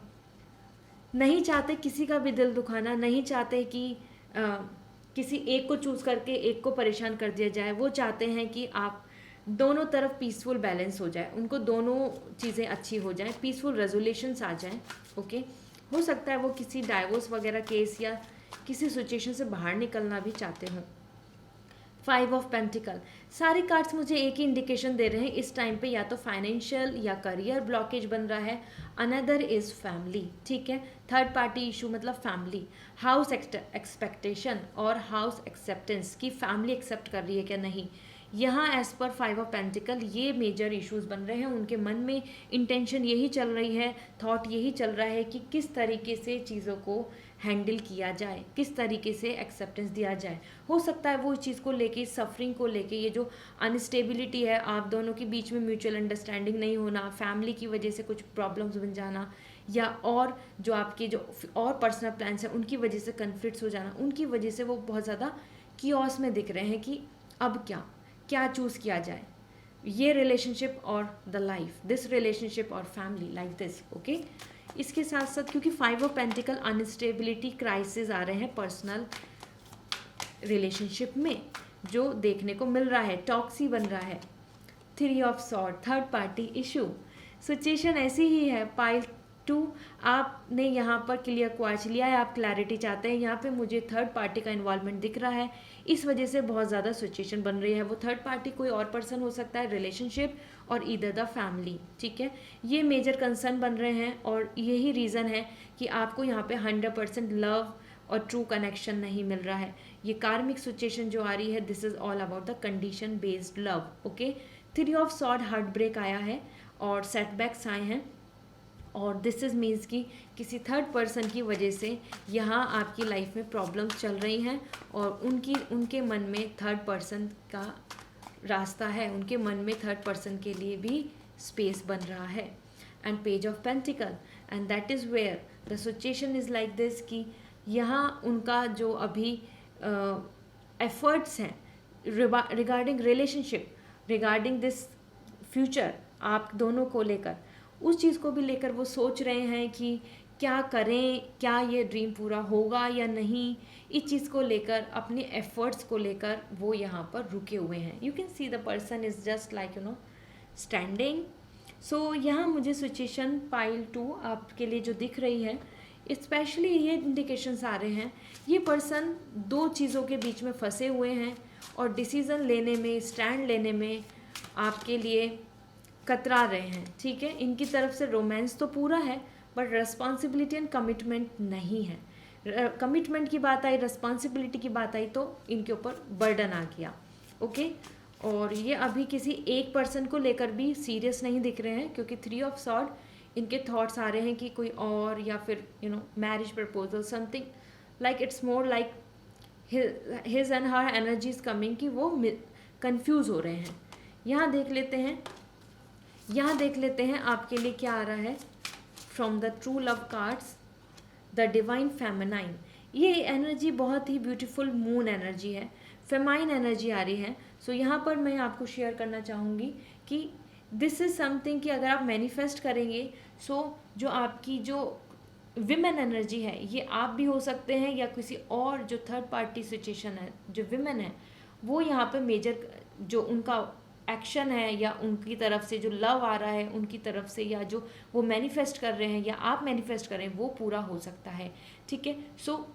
[SPEAKER 1] नहीं चाहते किसी का भी दिल दुखाना, नहीं चाहते कि किसी एक को चूज़ करके एक को परेशान कर दिया जाए. वो चाहते हैं कि आप दोनों तरफ पीसफुल बैलेंस हो जाए, उनको दोनों चीज़ें अच्छी हो जाएं, पीसफुल रेजोल्यूशंस आ जाएं. ओके, हो सकता है वो किसी डाइवोर्स वगैरह केस या किसी सिचुएशन से बाहर निकलना भी चाहते हों. 5 ऑफ पेंटिकल, सारे कार्ड्स मुझे एक ही इंडिकेशन दे रहे हैं इस टाइम पे, या तो फाइनेंशियल या करियर ब्लॉकेज बन रहा है. Another is family. ठीक है, थर्ड पार्टी इशू मतलब फैमिली. हाउस एक्सपेक्टेशन और हाउस एक्सेप्टेंस की फैमिली एक्सेप्ट कर रही है क्या नहीं. यहाँ एज पर 5 ऑफ पेंटिकल ये मेजर इश्यूज बन रहे हैं. उनके मन में इंटेंशन यही चल रही है, थॉट यही चल रहा है कि किस तरीके से चीज़ों को हैंडल किया जाए, किस तरीके से एक्सेप्टेंस दिया जाए. हो सकता है वो इस चीज़ को लेके, सफरिंग को लेके, ये जो अनस्टेबिलिटी है, आप दोनों के बीच में म्यूचुअल अंडरस्टैंडिंग नहीं होना, फैमिली की वजह से कुछ प्रॉब्लम्स बन जाना, या और जो आपके जो और पर्सनल प्लान्स हैं उनकी वजह से कन्फ्लिक्ट्स हो जाना, उनकी वजह से वो बहुत ज़्यादा कियोस में दिख रहे हैं कि अब क्या चूज़ किया जाए, ये रिलेशनशिप और द लाइफ, दिस रिलेशनशिप और फैमिली, लाइक दिस. ओके, इसके साथ साथ क्योंकि 5 ऑफ पेंटिकल अनस्टेबिलिटी, क्राइसिस आ रहे हैं पर्सनल रिलेशनशिप में जो देखने को मिल रहा है, टॉक्सी बन रहा है. 3 of sword, third party issue. Situation ऐसी ही है. पाइल 2, आपने यहाँ पर क्लियर क्वार्ट्ज लिया है, आप क्लैरिटी चाहते हैं. यहाँ पे मुझे थर्ड पार्टी का इन्वॉल्वमेंट दिख रहा है, इस वजह से बहुत ज़्यादा सिचुएशन बन रही है. वो थर्ड पार्टी कोई और पर्सन हो सकता है, रिलेशनशिप और ईदर द फैमिली. ठीक है, ये मेजर कंसर्न बन रहे हैं और यही रीज़न है कि आपको यहाँ पे 100% लव और ट्रू कनेक्शन नहीं मिल रहा है. ये कार्मिक सिचुएशन जो आ रही है, this is all about the condition based love. Okay, 3 of sword, heartbreak आया है और सेटबैक्स आए हैं और दिस इज़ मीन्स कि किसी थर्ड पर्सन की वजह से यहाँ आपकी लाइफ में प्रॉब्लम्स चल रही हैं और उनके मन में थर्ड पर्सन का रास्ता है, उनके मन में थर्ड पर्सन के लिए भी स्पेस बन रहा है. And page of pentacle, and that is where the situation is like this कि यहाँ उनका जो अभी एफर्ट्स हैं regarding relationship, regarding this future, आप दोनों को लेकर, उस चीज़ को भी लेकर वो सोच रहे हैं कि क्या करें, क्या ये ड्रीम पूरा होगा या नहीं, इस चीज़ को लेकर, अपने एफर्ट्स को लेकर वो यहाँ पर रुके हुए हैं. You can see the person is just like standing. So यहाँ मुझे सिचुएशन पाइल 2 आपके लिए जो दिख रही है, स्पेशली ये इंडिकेशंस आ रहे हैं, ये पर्सन दो चीज़ों के बीच में फंसे हुए हैं और डिसीज़न लेने में, स्टैंड लेने में आपके लिए कतरा रहे हैं. ठीक है, इनकी तरफ से रोमांस तो पूरा है बट रिस्पॉन्सिबिलिटी एंड कमिटमेंट नहीं है. कमिटमेंट की बात आई, रिस्पॉन्सिबिलिटी की बात आई तो इनके ऊपर बर्डन आ गया. ओके, और ये अभी किसी एक पर्सन को लेकर भी सीरियस नहीं दिख रहे हैं, क्योंकि 3 ऑफ सॉर्ड इनके थॉट्स आ रहे हैं कि कोई और, या फिर marriage proposal, something like it's more like his and her energy is coming, कि वो कंफ्यूज हो रहे हैं. यहाँ देख लेते हैं आपके लिए क्या आ रहा है from the true love cards, the divine feminine. ये एनर्जी बहुत ही ब्यूटीफुल मून एनर्जी है, फेमाइन एनर्जी आ रही है. सो यहाँ पर मैं आपको शेयर करना चाहूँगी कि दिस इज़ समथिंग कि अगर आप मैनिफेस्ट करेंगे, सो जो आपकी जो विमेन एनर्जी है, ये आप भी हो सकते हैं या किसी और जो थर्ड पार्टी सिचुएशन है, जो विमेन है वो यहाँ पे मेजर जो उनका एक्शन है या उनकी तरफ से जो लव आ रहा है उनकी तरफ से, या जो वो मैनिफेस्ट कर रहे हैं या आप मैनिफेस्ट कर रहे हैं, वो पूरा हो सकता है. ठीक है, so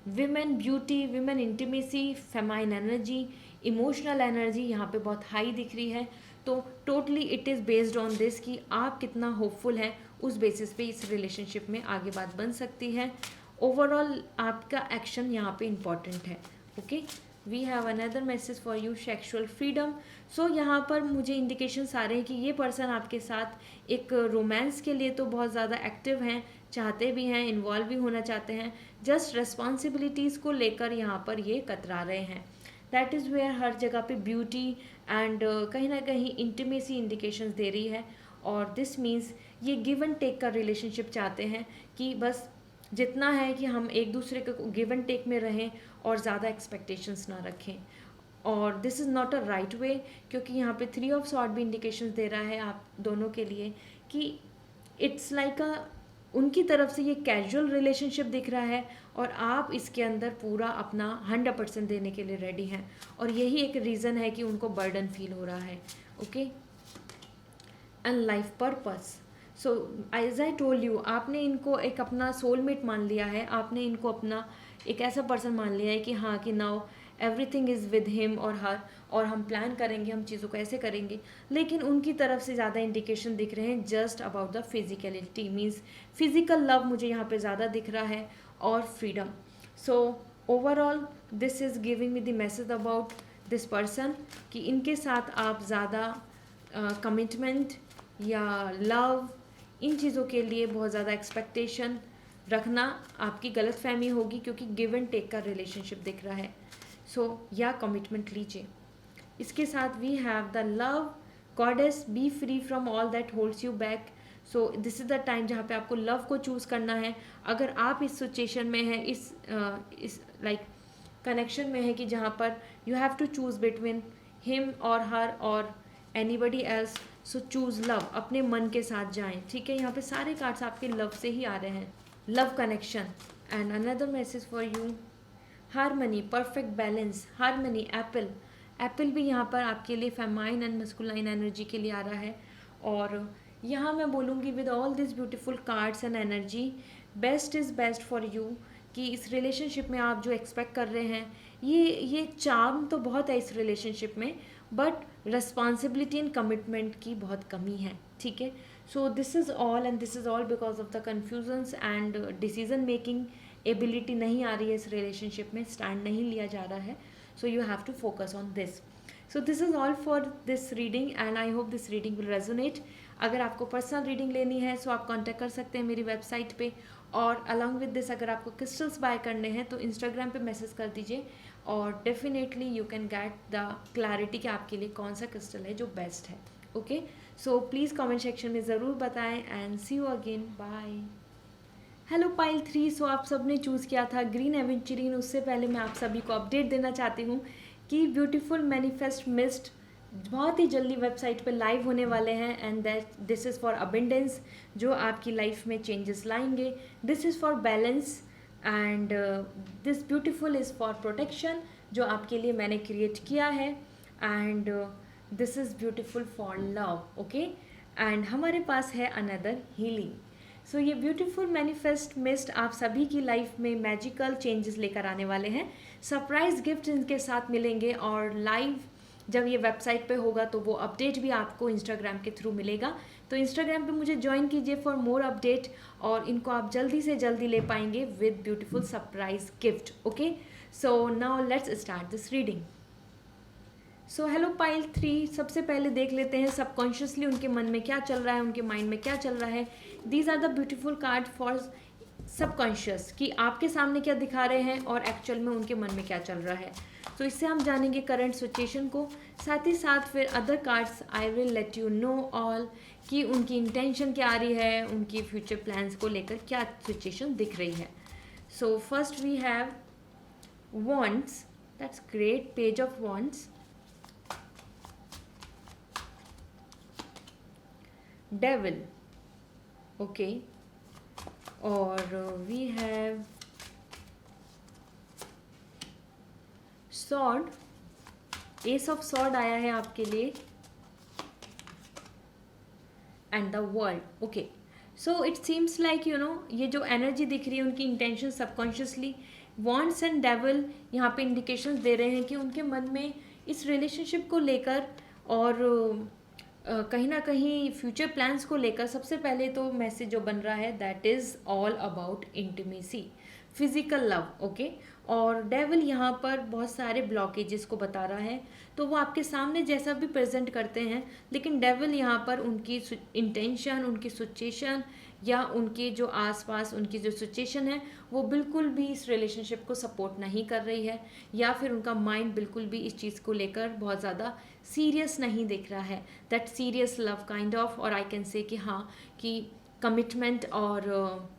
[SPEAKER 1] women beauty, women intimacy, feminine energy, emotional energy यहाँ पे बहुत हाई दिख रही है. तो totally it is based on this कि आप कितना होपफुल हैं, उस बेसिस पे इस रिलेशनशिप में आगे बात बन सकती है. ओवरऑल आपका एक्शन यहाँ पे इम्पॉर्टेंट है. Okay, we have another message for you, sexual freedom. So यहाँ पर मुझे इंडिकेशंस आ रहे हैं कि ये पर्सन आपके साथ एक रोमांस के लिए तो बहुत ज़्यादा एक्टिव हैं, चाहते भी हैं, इन्वॉल्व भी होना चाहते हैं, जस्ट रिस्पॉन्सिबिलिटीज़ को लेकर यहाँ पर ये कतरा रहे हैं. दैट इज़ वेयर हर जगह पे ब्यूटी एंड कहीं ना कहीं इंटीमेसी इंडिकेशंस दे रही है. और दिस मीन्स ये गिव एंड टेक का रिलेशनशिप चाहते हैं कि बस जितना है कि हम एक दूसरे को गिव एंड टेक में रहें और ज़्यादा एक्सपेक्टेशंस ना रखें. और this is not a right way, क्योंकि यहाँ पे 3 ऑफ सॉर्ड भी इंडिकेशंस दे रहा है आप दोनों के लिए कि इट्स लाइक उनकी तरफ से ये कैजुअल रिलेशनशिप दिख रहा है और आप इसके अंदर पूरा अपना 100% देने के लिए रेडी हैं. और यही एक रीज़न है कि उनको बर्डन फील हो रहा है. Okay, and life purpose. So as I told you, आपने इनको एक अपना सोलमेट मान लिया है, आपने इनको अपना एक ऐसा पर्सन मान लिया है कि हाँ, कि now everything is with him और हर, और हम प्लान करेंगे, हम चीज़ों को ऐसे करेंगे. लेकिन उनकी तरफ से ज़्यादा इंडिकेशन दिख रहे हैं just about the physicality, means physical love मुझे यहाँ पे ज़्यादा दिख रहा है, और freedom. So overall this is giving me the message about this person कि इनके साथ आप ज़्यादा कमिटमेंट या लव, इन चीज़ों के लिए बहुत ज़्यादा एक्सपेक्टेशन रखना आपकी गलत फहमी होगी, क्योंकि गिव एंड टेक का रिलेशनशिप दिख रहा है. सो या कमिटमेंट लीजिए. इसके साथ we have the love goddess, be free from all that holds you back. So this is the time जहाँ पे आपको लव को चूज़ करना है. अगर आप इस सिचुएशन में हैं, इस लाइक कनेक्शन में है कि जहाँ पर you have to choose between him और हर और anybody else, so choose love, अपने मन के साथ जाएं. ठीक है, यहाँ पे सारे कार्ड्स आपके लव से ही आ रहे हैं, love connection. And another message for you, harmony, perfect balance, harmony, Apple. Apple भी यहाँ पर आपके लिए फेमाइन एंड मस्कुलाइन एनर्जी के लिए आ रहा है. और यहाँ मैं बोलूँगी with all this beautiful cards and energy, best is best for you, कि इस रिलेशनशिप में आप जो एक्सपेक्ट कर रहे हैं, ये चार्म तो बहुत है इस रिलेशनशिप में, बट रिस्पॉन्सिबिलिटी एंड कमिटमेंट की बहुत कमी है. ठीक है, so this is all and this is all because of the confusions and decision making ability नहीं आ रही है इस रिलेशनशिप में, स्टैंड नहीं लिया जा रहा है. So you have to focus on this. So this is all for this reading and I hope this reading will resonate. अगर आपको पर्सनल रीडिंग लेनी है सो आप कॉन्टैक्ट कर सकते हैं मेरी वेबसाइट पे. और अलॉन्ग विद दिस अगर आपको क्रिस्टल्स बाय करने हैं तो इंस्टाग्राम पे मैसेज कर दीजिए, और definitely you can get the clarity कि आपके लिए कौन सा क्रिस्टल है जो बेस्ट है. Okay, so please comment section में ज़रूर बताएं and see you again, bye. Hello pile 3, so आप सब ने चूज़ किया था ग्रीन एवेंचुरिन. उससे पहले मैं आप सभी को अपडेट देना चाहती हूँ कि ब्यूटीफुल मैनिफेस्ट मिस्ट बहुत ही जल्दी वेबसाइट पे लाइव होने वाले हैं, and that this is for abundance, जो आपकी लाइफ में चेंजेस लाएंगे। This is for balance, and this beautiful is for protection, जो आपके लिए मैंने क्रिएट किया है। And this is beautiful for love, okay. And हमारे पास है अनदर हीलिंग। सो ये ब्यूटीफुल मैनिफेस्ट मिस्ट आप सभी की लाइफ में मैजिकल चेंजेस लेकर आने वाले हैं। सरप्राइज गिफ्ट इनके साथ मिलेंगे, और लाइव जब ये वेबसाइट पे होगा तो वो अपडेट भी आपको इंस्टाग्राम के थ्रू मिलेगा। तो इंस्टाग्राम पे मुझे ज्वाइन कीजिए फॉर मोर अपडेट, और इनको आप जल्दी से जल्दी ले पाएंगे with beautiful surprise gift, okay. So now let's start this reading. So hello pile 3, सबसे पहले देख लेते हैं सबकॉन्शियसली उनके मन में क्या चल रहा है, उनके माइंड में क्या चल रहा है। These are the beautiful card for subconscious, कि आपके सामने क्या दिखा रहे हैं और एक्चुअल में उनके मन में क्या चल रहा है। तो इससे हम जानेंगे करंट सिचुएशन को, साथ ही साथ फिर other cards I will let you know all, कि उनकी इंटेंशन क्या आ रही है, उनकी फ्यूचर प्लान्स को लेकर क्या सिचुएशन दिख रही है। So first we have wands, that's great, page of wands, devil, okay, और we have sword, ace of sword आया है आपके लिए, and the world, okay. So it seems like you know, ये जो एनर्जी दिख रही है उनकी intention subconsciously, wands and devil यहाँ पे इंडिकेशंस दे रहे हैं कि उनके मन में इस रिलेशनशिप को लेकर और कहीं ना कहीं फ्यूचर प्लान्स को लेकर सबसे पहले तो मैसेज जो बन रहा है that is all about intimacy, physical love, okay. और डेविल यहाँ पर बहुत सारे ब्लॉकेजेस को बता रहा है, तो वो आपके सामने जैसा भी प्रेजेंट करते हैं, लेकिन डेविल यहाँ पर उनकी इंटेंशन, उनकी सिचुएशन या उनके जो आसपास उनकी जो सिचुएशन है वो बिल्कुल भी इस रिलेशनशिप को सपोर्ट नहीं कर रही है, या फिर उनका माइंड बिल्कुल भी इस चीज़ को लेकर बहुत ज़्यादा सीरियस नहीं दिख रहा है, that serious love kind of, और आई कैन से कि हाँ, कि कमिटमेंट और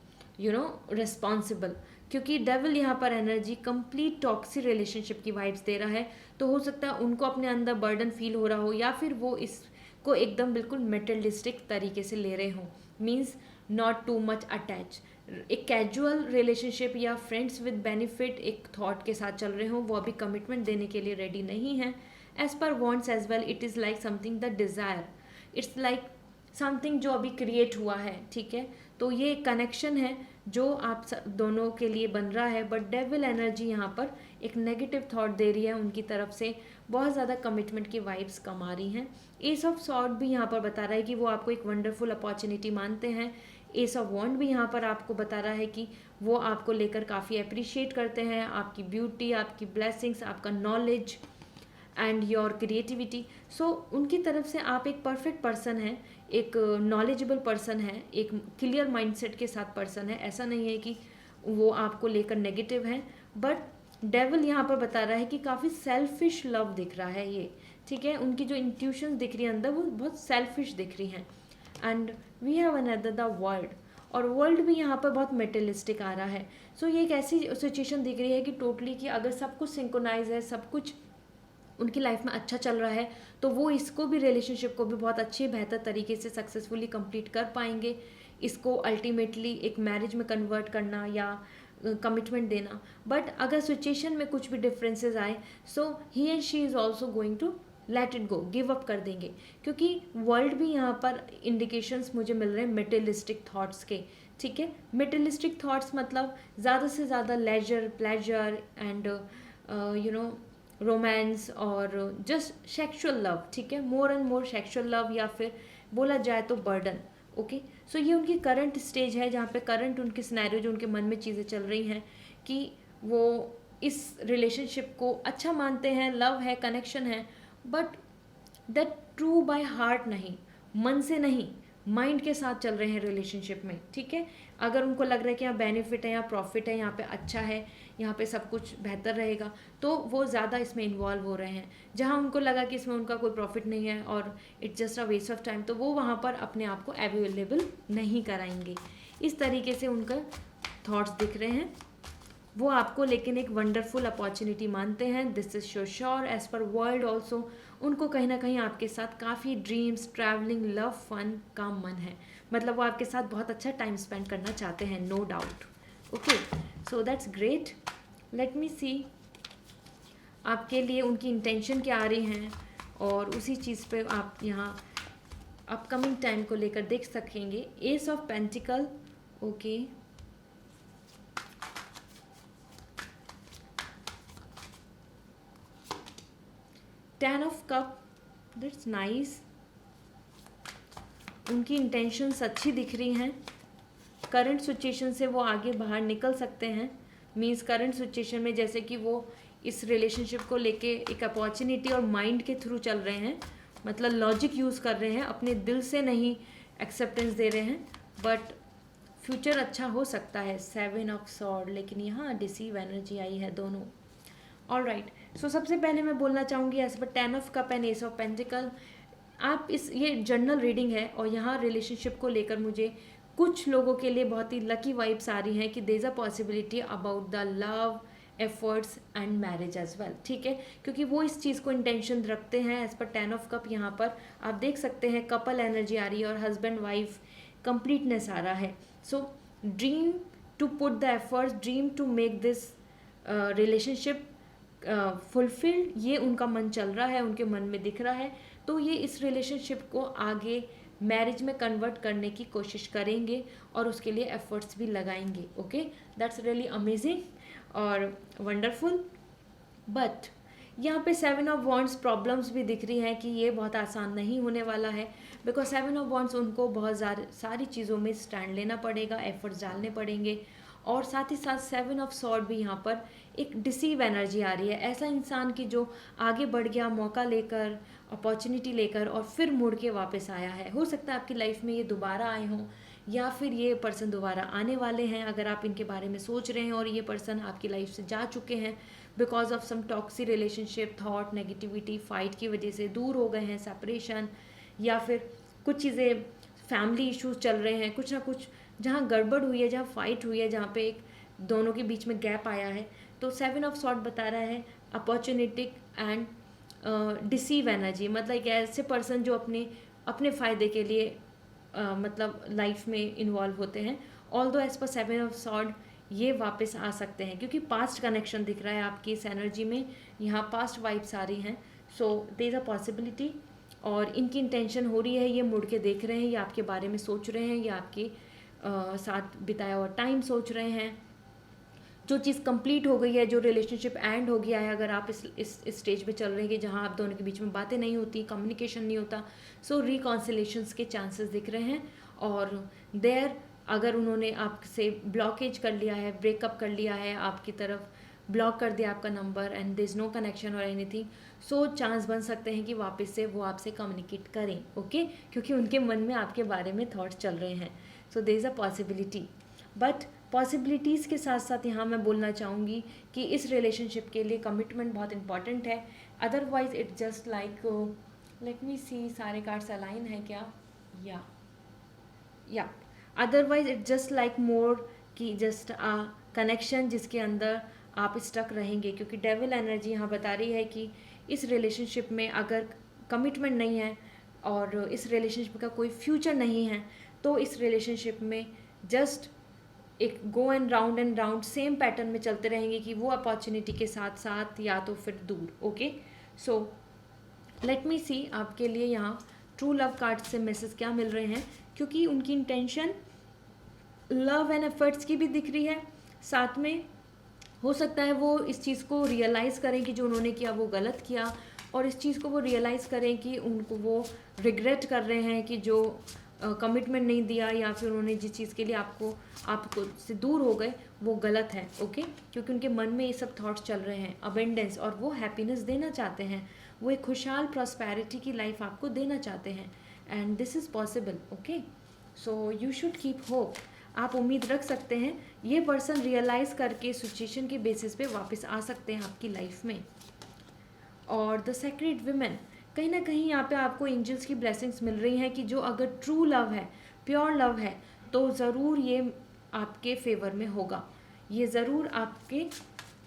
[SPEAKER 1] यू नो रिस्पॉन्सिबल, क्योंकि डेविल यहाँ पर एनर्जी कंप्लीट टॉक्सिक रिलेशनशिप की वाइब्स दे रहा है। तो हो सकता है उनको अपने अंदर बर्डन फील हो रहा हो, या फिर वो इसको एकदम बिल्कुल मेटलिस्टिक तरीके से ले रहे हों, means not too much attach, एक कैजुअल रिलेशनशिप या फ्रेंड्स विद बेनिफिट एक थॉट के साथ चल रहे हों, वो अभी कमिटमेंट देने के लिए रेडी नहीं है। As per wants as well, it is like something the desire, it's like something जो अभी क्रिएट हुआ है, ठीक है। तो ये कनेक्शन है जो आप दोनों के लिए बन रहा है, बट डेविल एनर्जी यहाँ पर एक नेगेटिव थॉट दे रही है उनकी तरफ से, बहुत ज़्यादा कमिटमेंट की वाइब्स कम आ रही हैं। एस ऑफ सॉर्ड भी यहाँ पर बता रहा है कि वो आपको एक वंडरफुल अपॉर्चुनिटी मानते हैं। एस ऑफ वॉन्ड भी यहाँ पर आपको बता रहा है कि वो आपको लेकर काफ़ी अप्रिशिएट करते हैं, आपकी ब्यूटी, आपकी ब्लेसिंग्स, आपका नॉलेज एंड योर क्रिएटिविटी। सो उनकी तरफ से आप एक परफेक्ट पर्सन हैं, एक नॉलेजेबल पर्सन है, एक क्लियर माइंडसेट के साथ पर्सन है। ऐसा नहीं है कि वो आपको लेकर नेगेटिव है, बट डेविल यहाँ पर बता रहा है कि काफ़ी सेल्फिश लव दिख रहा है ये, ठीक है। उनकी जो इंट्यूशन दिख रही है अंदर वो बहुत सेल्फिश दिख रही हैं। And we have another the world, और वर्ल्ड भी यहाँ पर बहुत मेटेलिस्टिक आ रहा है। सो ये एक ऐसी सिचुएशन दिख रही है कि टोटली कि अगर सब कुछ सिंक्रोनाइज है, सब कुछ उनकी लाइफ में अच्छा चल रहा है, तो वो इसको भी, रिलेशनशिप को भी बहुत अच्छे बेहतर तरीके से सक्सेसफुली कंप्लीट कर पाएंगे। इसको अल्टीमेटली एक मैरिज में कन्वर्ट करना या कमिटमेंट देना। बट अगर सिचुएशन में कुछ भी डिफरेंसेस आए, so he and she is also going to let it go, give up कर देंगे, क्योंकि वर्ल्ड भी यहाँ पर इंडिकेशंस मुझे मिल रहे हैं मेटेलिस्टिक थॉट्स के, ठीक है। मेटेलिस्टिक थॉट्स मतलब ज़्यादा से ज़्यादा leisure, pleasure and you know romance और जस्ट सेक्सुअल लव, ठीक है, more and more sexual love, या फिर बोला जाए तो बर्डन, ओके। सो ये उनकी करंट स्टेज है, जहाँ पे करंट उनके सिनेरियो जो उनके मन में चीज़ें चल रही हैं कि वो इस रिलेशनशिप को अच्छा मानते हैं, लव है, कनेक्शन है, but that true by heart नहीं, मन से नहीं, माइंड के साथ चल रहे हैं रिलेशनशिप में, ठीक है। अगर उनको लग रहा है कि यहाँ बेनिफिट है, यहाँ प्रॉफिट है, यहाँ पे अच्छा है, यहाँ पे सब कुछ बेहतर रहेगा, तो वो ज़्यादा इसमें इन्वॉल्व हो रहे हैं। जहाँ उनको लगा कि इसमें उनका कोई प्रॉफिट नहीं है और it's just a waste of time, तो वो वहाँ पर अपने आप को अवेलेबल नहीं कराएंगे। इस तरीके से उनका थॉट्स दिख रहे हैं। वो आपको लेकिन एक वंडरफुल अपॉर्चुनिटी मानते हैं, this is sure as per world also. उनको कहीं ना कहीं आपके साथ काफ़ी ड्रीम्स, ट्रैवलिंग, लव, फन का मन है, मतलब वो आपके साथ बहुत अच्छा टाइम स्पेंड करना चाहते हैं, no doubt. Okay, so that's great. Let me see आपके लिए उनकी इंटेंशन क्या आ रही हैं, और उसी चीज़ पे आप यहाँ अपकमिंग टाइम को लेकर देख सकेंगे। S of pentacle, okay, ten of cup, that's nice. उनकी इंटेंशंस अच्छी दिख रही हैं, करंट सिचुएशन से वो आगे बाहर निकल सकते हैं। मीन्स करंट सिचुएशन में जैसे कि वो इस रिलेशनशिप को लेके एक अपॉर्चुनिटी और माइंड के थ्रू चल रहे हैं, मतलब लॉजिक यूज़ कर रहे हैं, अपने दिल से नहीं एक्सेप्टेंस दे रहे हैं, बट फ्यूचर अच्छा हो सकता है। 7 ऑफ सॉर्ड, लेकिन यहाँ डिसीव एनर्जी आई है दोनों। ऑल राइट, सो सबसे पहले मैं बोलना चाहूँगी as per 10 of cup and ace of pentacle, आप इस, ये जर्नल रीडिंग है और यहाँ रिलेशनशिप को लेकर मुझे कुछ लोगों के लिए बहुत ही लकी वाइब्स आ रही हैं कि there is a possibility about the love, efforts and marriage as well, ठीक है, क्योंकि वो इस चीज़ को इंटेंशन रखते हैं एज पर 10 ऑफ कप। यहाँ पर आप देख सकते हैं कपल एनर्जी आ रही है और हस्बैंड वाइफ कंप्लीटनेस आ रहा है। So dream to put the efforts, dream to make this relationship fulfilled, ये उनका मन चल रहा है, उनके मन में दिख रहा है। तो ये इस रिलेशनशिप को आगे मैरिज में कन्वर्ट करने की कोशिश करेंगे और उसके लिए एफर्ट्स भी लगाएंगे। ओके, दैट्स रियली अमेजिंग और वंडरफुल। बट यहाँ पे 7 ऑफ वॉन्ड्स प्रॉब्लम्स भी दिख रही हैं कि ये बहुत आसान नहीं होने वाला है, बिकॉज 7 ऑफ वॉन्ड्स उनको बहुत सारी चीज़ों में स्टैंड लेना पड़ेगा, एफर्ट्स डालने पड़ेंगे, और साथ ही साथ 7 ऑफ सॉर्ड भी यहाँ पर एक डिसीव एनर्जी आ रही है। ऐसा इंसान कि जो आगे बढ़ गया मौका लेकर, अपॉर्चुनिटी लेकर, और फिर मुड़ के वापस आया है। हो सकता है आपकी लाइफ में ये दोबारा आए हों, या फिर ये पर्सन दोबारा आने वाले हैं अगर आप इनके बारे में सोच रहे हैं, और ये पर्सन आपकी लाइफ से जा चुके हैं because of some toxic relationship, thought, negativity, fight की वजह से दूर हो गए हैं, सेपरेशन, या फिर कुछ चीज़ें फैमिली इश्यूज चल रहे हैं, कुछ ना कुछ जहाँ गड़बड़ हुई है, जहाँ फाइट हुई है, जहाँ पे एक दोनों के बीच में गैप आया है। तो 7 ऑफ सॉर्ट बता रहा है अपॉर्चुनिटिक एंड डिसीव एनर्जी, मतलब एक ऐसे पर्सन जो अपने फ़ायदे के लिए मतलब लाइफ में इन्वॉल्व होते हैं। Although as per 7 of sword ये वापस आ सकते हैं क्योंकि पास्ट कनेक्शन दिख रहा है आपकी इस एनर्जी में, यहाँ पास्ट वाइब्स आ रही हैं। So there is a possibility, और इनकी इंटेंशन हो रही है, ये मुड़ के देख रहे हैं, ये आपके बारे में सोच रहे हैं, ये आपके साथ बिताया हुआ टाइम सोच रहे हैं। जो चीज़ कंप्लीट हो गई है, जो रिलेशनशिप एंड हो गया है, अगर आप इस स्टेज पे चल रहे हैं कि जहाँ आप दोनों के बीच में बातें नहीं होती, कम्युनिकेशन नहीं होता, सो रिकॉन्सिलेशंस के चांसेस दिख रहे हैं। और देयर अगर उन्होंने आपसे ब्लॉकेज कर लिया है, ब्रेकअप कर लिया है, आपकी तरफ ब्लॉक कर दिया आपका number, and there is no connection और एनीथिंग, सो चांस बन सकते हैं कि वापस से वो आपसे कम्युनिकेट करें। ओके, क्योंकि उनके मन में आपके बारे में थॉट्स चल रहे हैं। So there is a possibility, but possibilities के साथ साथ यहाँ मैं बोलना चाहूँगी कि इस रिलेशनशिप के लिए कमिटमेंट बहुत इंपॉर्टेंट है। Otherwise it just like, let me see सारे कार्ड्स अलाइन है क्या, या otherwise it just like more कि जस्ट आ कनेक्शन जिसके अंदर आप स्टक रहेंगे, क्योंकि डेविल एनर्जी यहाँ बता रही है कि इस रिलेशनशिप में अगर कमिटमेंट नहीं है और इस रिलेशनशिप का कोई फ्यूचर नहीं है, तो इस रिलेशनशिप में जस्ट एक go and round same pattern में चलते रहेंगे कि वो अपॉर्चुनिटी के साथ साथ या तो फिर दूर। Okay, so let me see आपके लिए यहाँ ट्रू लव कार्ड से मैसेज क्या मिल रहे हैं, क्योंकि उनकी इंटेंशन लव एंड एफर्ट्स की भी दिख रही है, साथ में हो सकता है वो इस चीज़ को रियलाइज़ करें कि जो उन्होंने किया वो गलत किया, और इस चीज़ को वो रियलाइज़ करें कि उनको वो रिग्रेट कर रहे हैं कि जो कमिटमेंट नहीं दिया, या फिर उन्होंने जिस चीज़ के लिए आपको से दूर हो गए वो गलत है। ओके, क्योंकि उनके मन में ये सब थॉट्स चल रहे हैं, अबेंडेंस, और वो हैप्पीनेस देना चाहते हैं, वो एक खुशहाल प्रॉस्पेरिटी की लाइफ आपको देना चाहते हैं, and this is possible. Okay, so you should keep hope, आप उम्मीद रख सकते हैं ये पर्सन रियलाइज़ करके सिचुएशन के बेसिस पे वापस आ सकते हैं आपकी लाइफ में। और द सेक्रेड विमेन, कहीं ना कहीं यहाँ पे आपको एंजल्स की ब्लेसिंग्स मिल रही हैं कि जो अगर ट्रू लव है, प्योर लव है, तो ज़रूर ये आपके फेवर में होगा। ये ज़रूर आपके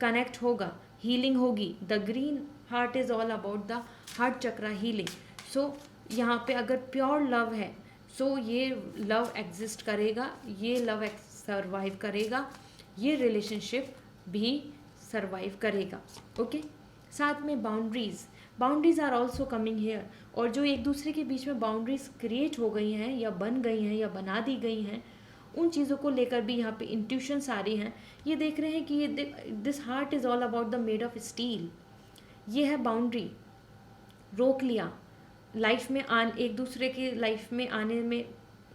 [SPEAKER 1] कनेक्ट होगा, हीलिंग होगी। The green heart is all about the heart chakra healing. So यहाँ पे अगर प्योर लव है, सो ये लव एग्जिस्ट करेगा, ये लव सर्वाइव करेगा, ये रिलेशनशिप भी सर्वाइव करेगा। ओके, साथ में boundaries are also coming here. और जो एक दूसरे के बीच में बाउंड्रीज क्रिएट हो गई हैं या बन गई हैं या बना दी गई हैं, उन चीज़ों को लेकर भी यहाँ पे इंट्यूशंस आ रही हैं। ये देख रहे हैं कि ये this heart is all about the made of steel. ये है बाउंड्री, रोक लिया, लाइफ में एक दूसरे के लाइफ में आने में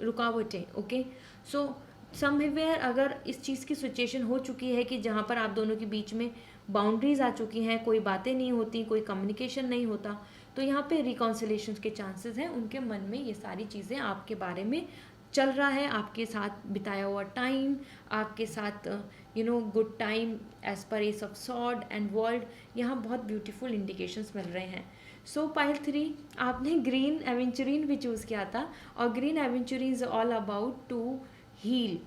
[SPEAKER 1] रुकावटें। ओके, सो समवेयर अगर इस चीज़ की सिचुएशन हो चुकी है कि जहाँ पर आप दोनों के बीच में बाउंड्रीज आ चुकी हैं, कोई बातें नहीं होती, कोई कम्युनिकेशन नहीं होता, तो यहाँ पे रिकॉन्सिलेशन के चांसेस हैं। उनके मन में ये सारी चीज़ें आपके बारे में चल रहा है, आपके साथ बिताया हुआ टाइम, आपके साथ good time as per ace of sword and world, यहाँ बहुत ब्यूटीफुल इंडिकेशंस मिल रहे हैं। सो पाइल 3, आपने ग्रीन एवेंचुरिन भी चूज़ किया था, और green aventurine is all about to heal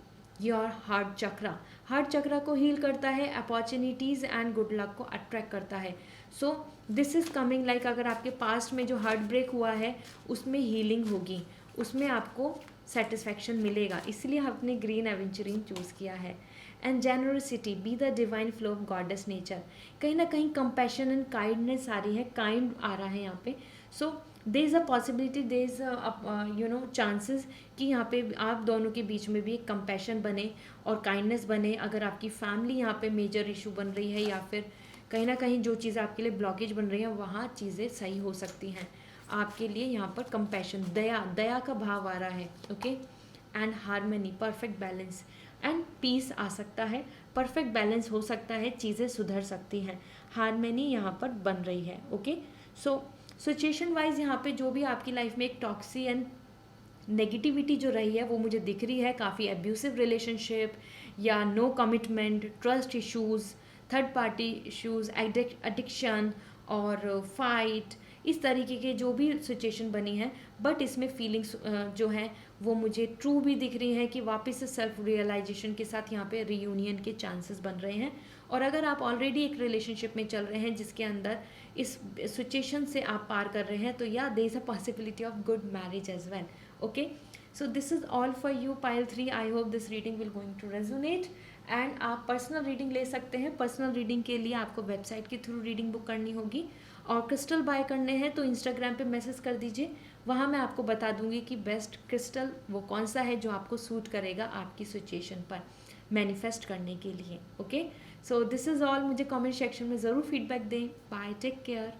[SPEAKER 1] your heart chakra. Heart chakra को हील करता है, अपॉर्चुनिटीज़ एंड गुड लक को अट्रैक्ट करता है। So this is coming like अगर आपके पास्ट में जो हार्ट ब्रेक हुआ है उसमें हीलिंग होगी, उसमें आपको सेटिस्फैक्शन मिलेगा, इसलिए आपने ग्रीन एवेंचुरिन चूज़ किया है। And generosity, be the divine flow of goddess nature. कहीं ना कहीं कंपैशन एंड काइंडनेस आ रही है, काइंड आ रहा है यहाँ पे। So there is a possibility, there is chances कि यहाँ पे आप दोनों के बीच में भी एक कंपैशन बने और काइंडनेस बने। अगर आपकी फैमिली यहाँ पे मेजर इशू बन रही है या फिर कहीं ना कहीं जो चीज़ें आपके लिए ब्लॉकेज बन रही हैं, वहाँ चीज़ें सही हो सकती हैं आपके लिए। यहाँ पर कंपैशन, दया का भाव आ रहा है। Okay, and harmony, perfect balance and peace आ सकता है, परफेक्ट बैलेंस हो सकता है, चीज़ें सुधर सकती हैं, हार्मनी यहाँ पर बन रही है। ओके, सो सिचुएशन वाइज यहाँ पे जो भी आपकी लाइफ में एक टॉक्सी एंड नेगेटिविटी जो रही है वो मुझे दिख रही है, काफ़ी एब्यूसिव रिलेशनशिप या no commitment, trust issues, third party issues, addiction और फाइट, इस तरीके के जो भी सिचुएशन बनी है। बट इसमें फीलिंग्स जो हैं वो मुझे ट्रू भी दिख रही हैं कि वापस से सेल्फ रियलाइजेशन के साथ यहाँ पे रीयूनियन के चांसेस बन रहे हैं। और अगर आप ऑलरेडी एक रिलेशनशिप में चल रहे हैं जिसके अंदर इस सिचुएशन से आप पार कर रहे हैं, तो या there is a possibility of good marriage as well. Okay, so this is all for you pile 3। I hope this reading will going to resonate and आप पर्सनल रीडिंग ले सकते हैं। पर्सनल रीडिंग के लिए आपको वेबसाइट के through reading book करनी होगी, और क्रिस्टल बाय करने हैं तो इंस्टाग्राम पे मैसेज कर दीजिए, वहाँ मैं आपको बता दूंगी कि बेस्ट क्रिस्टल वो कौन सा है जो आपको सूट करेगा आपकी सिचुएशन पर मैनिफेस्ट करने के लिए। Okay, so this is all. मुझे कमेंट सेक्शन में ज़रूर फीडबैक दें। Bye, take care.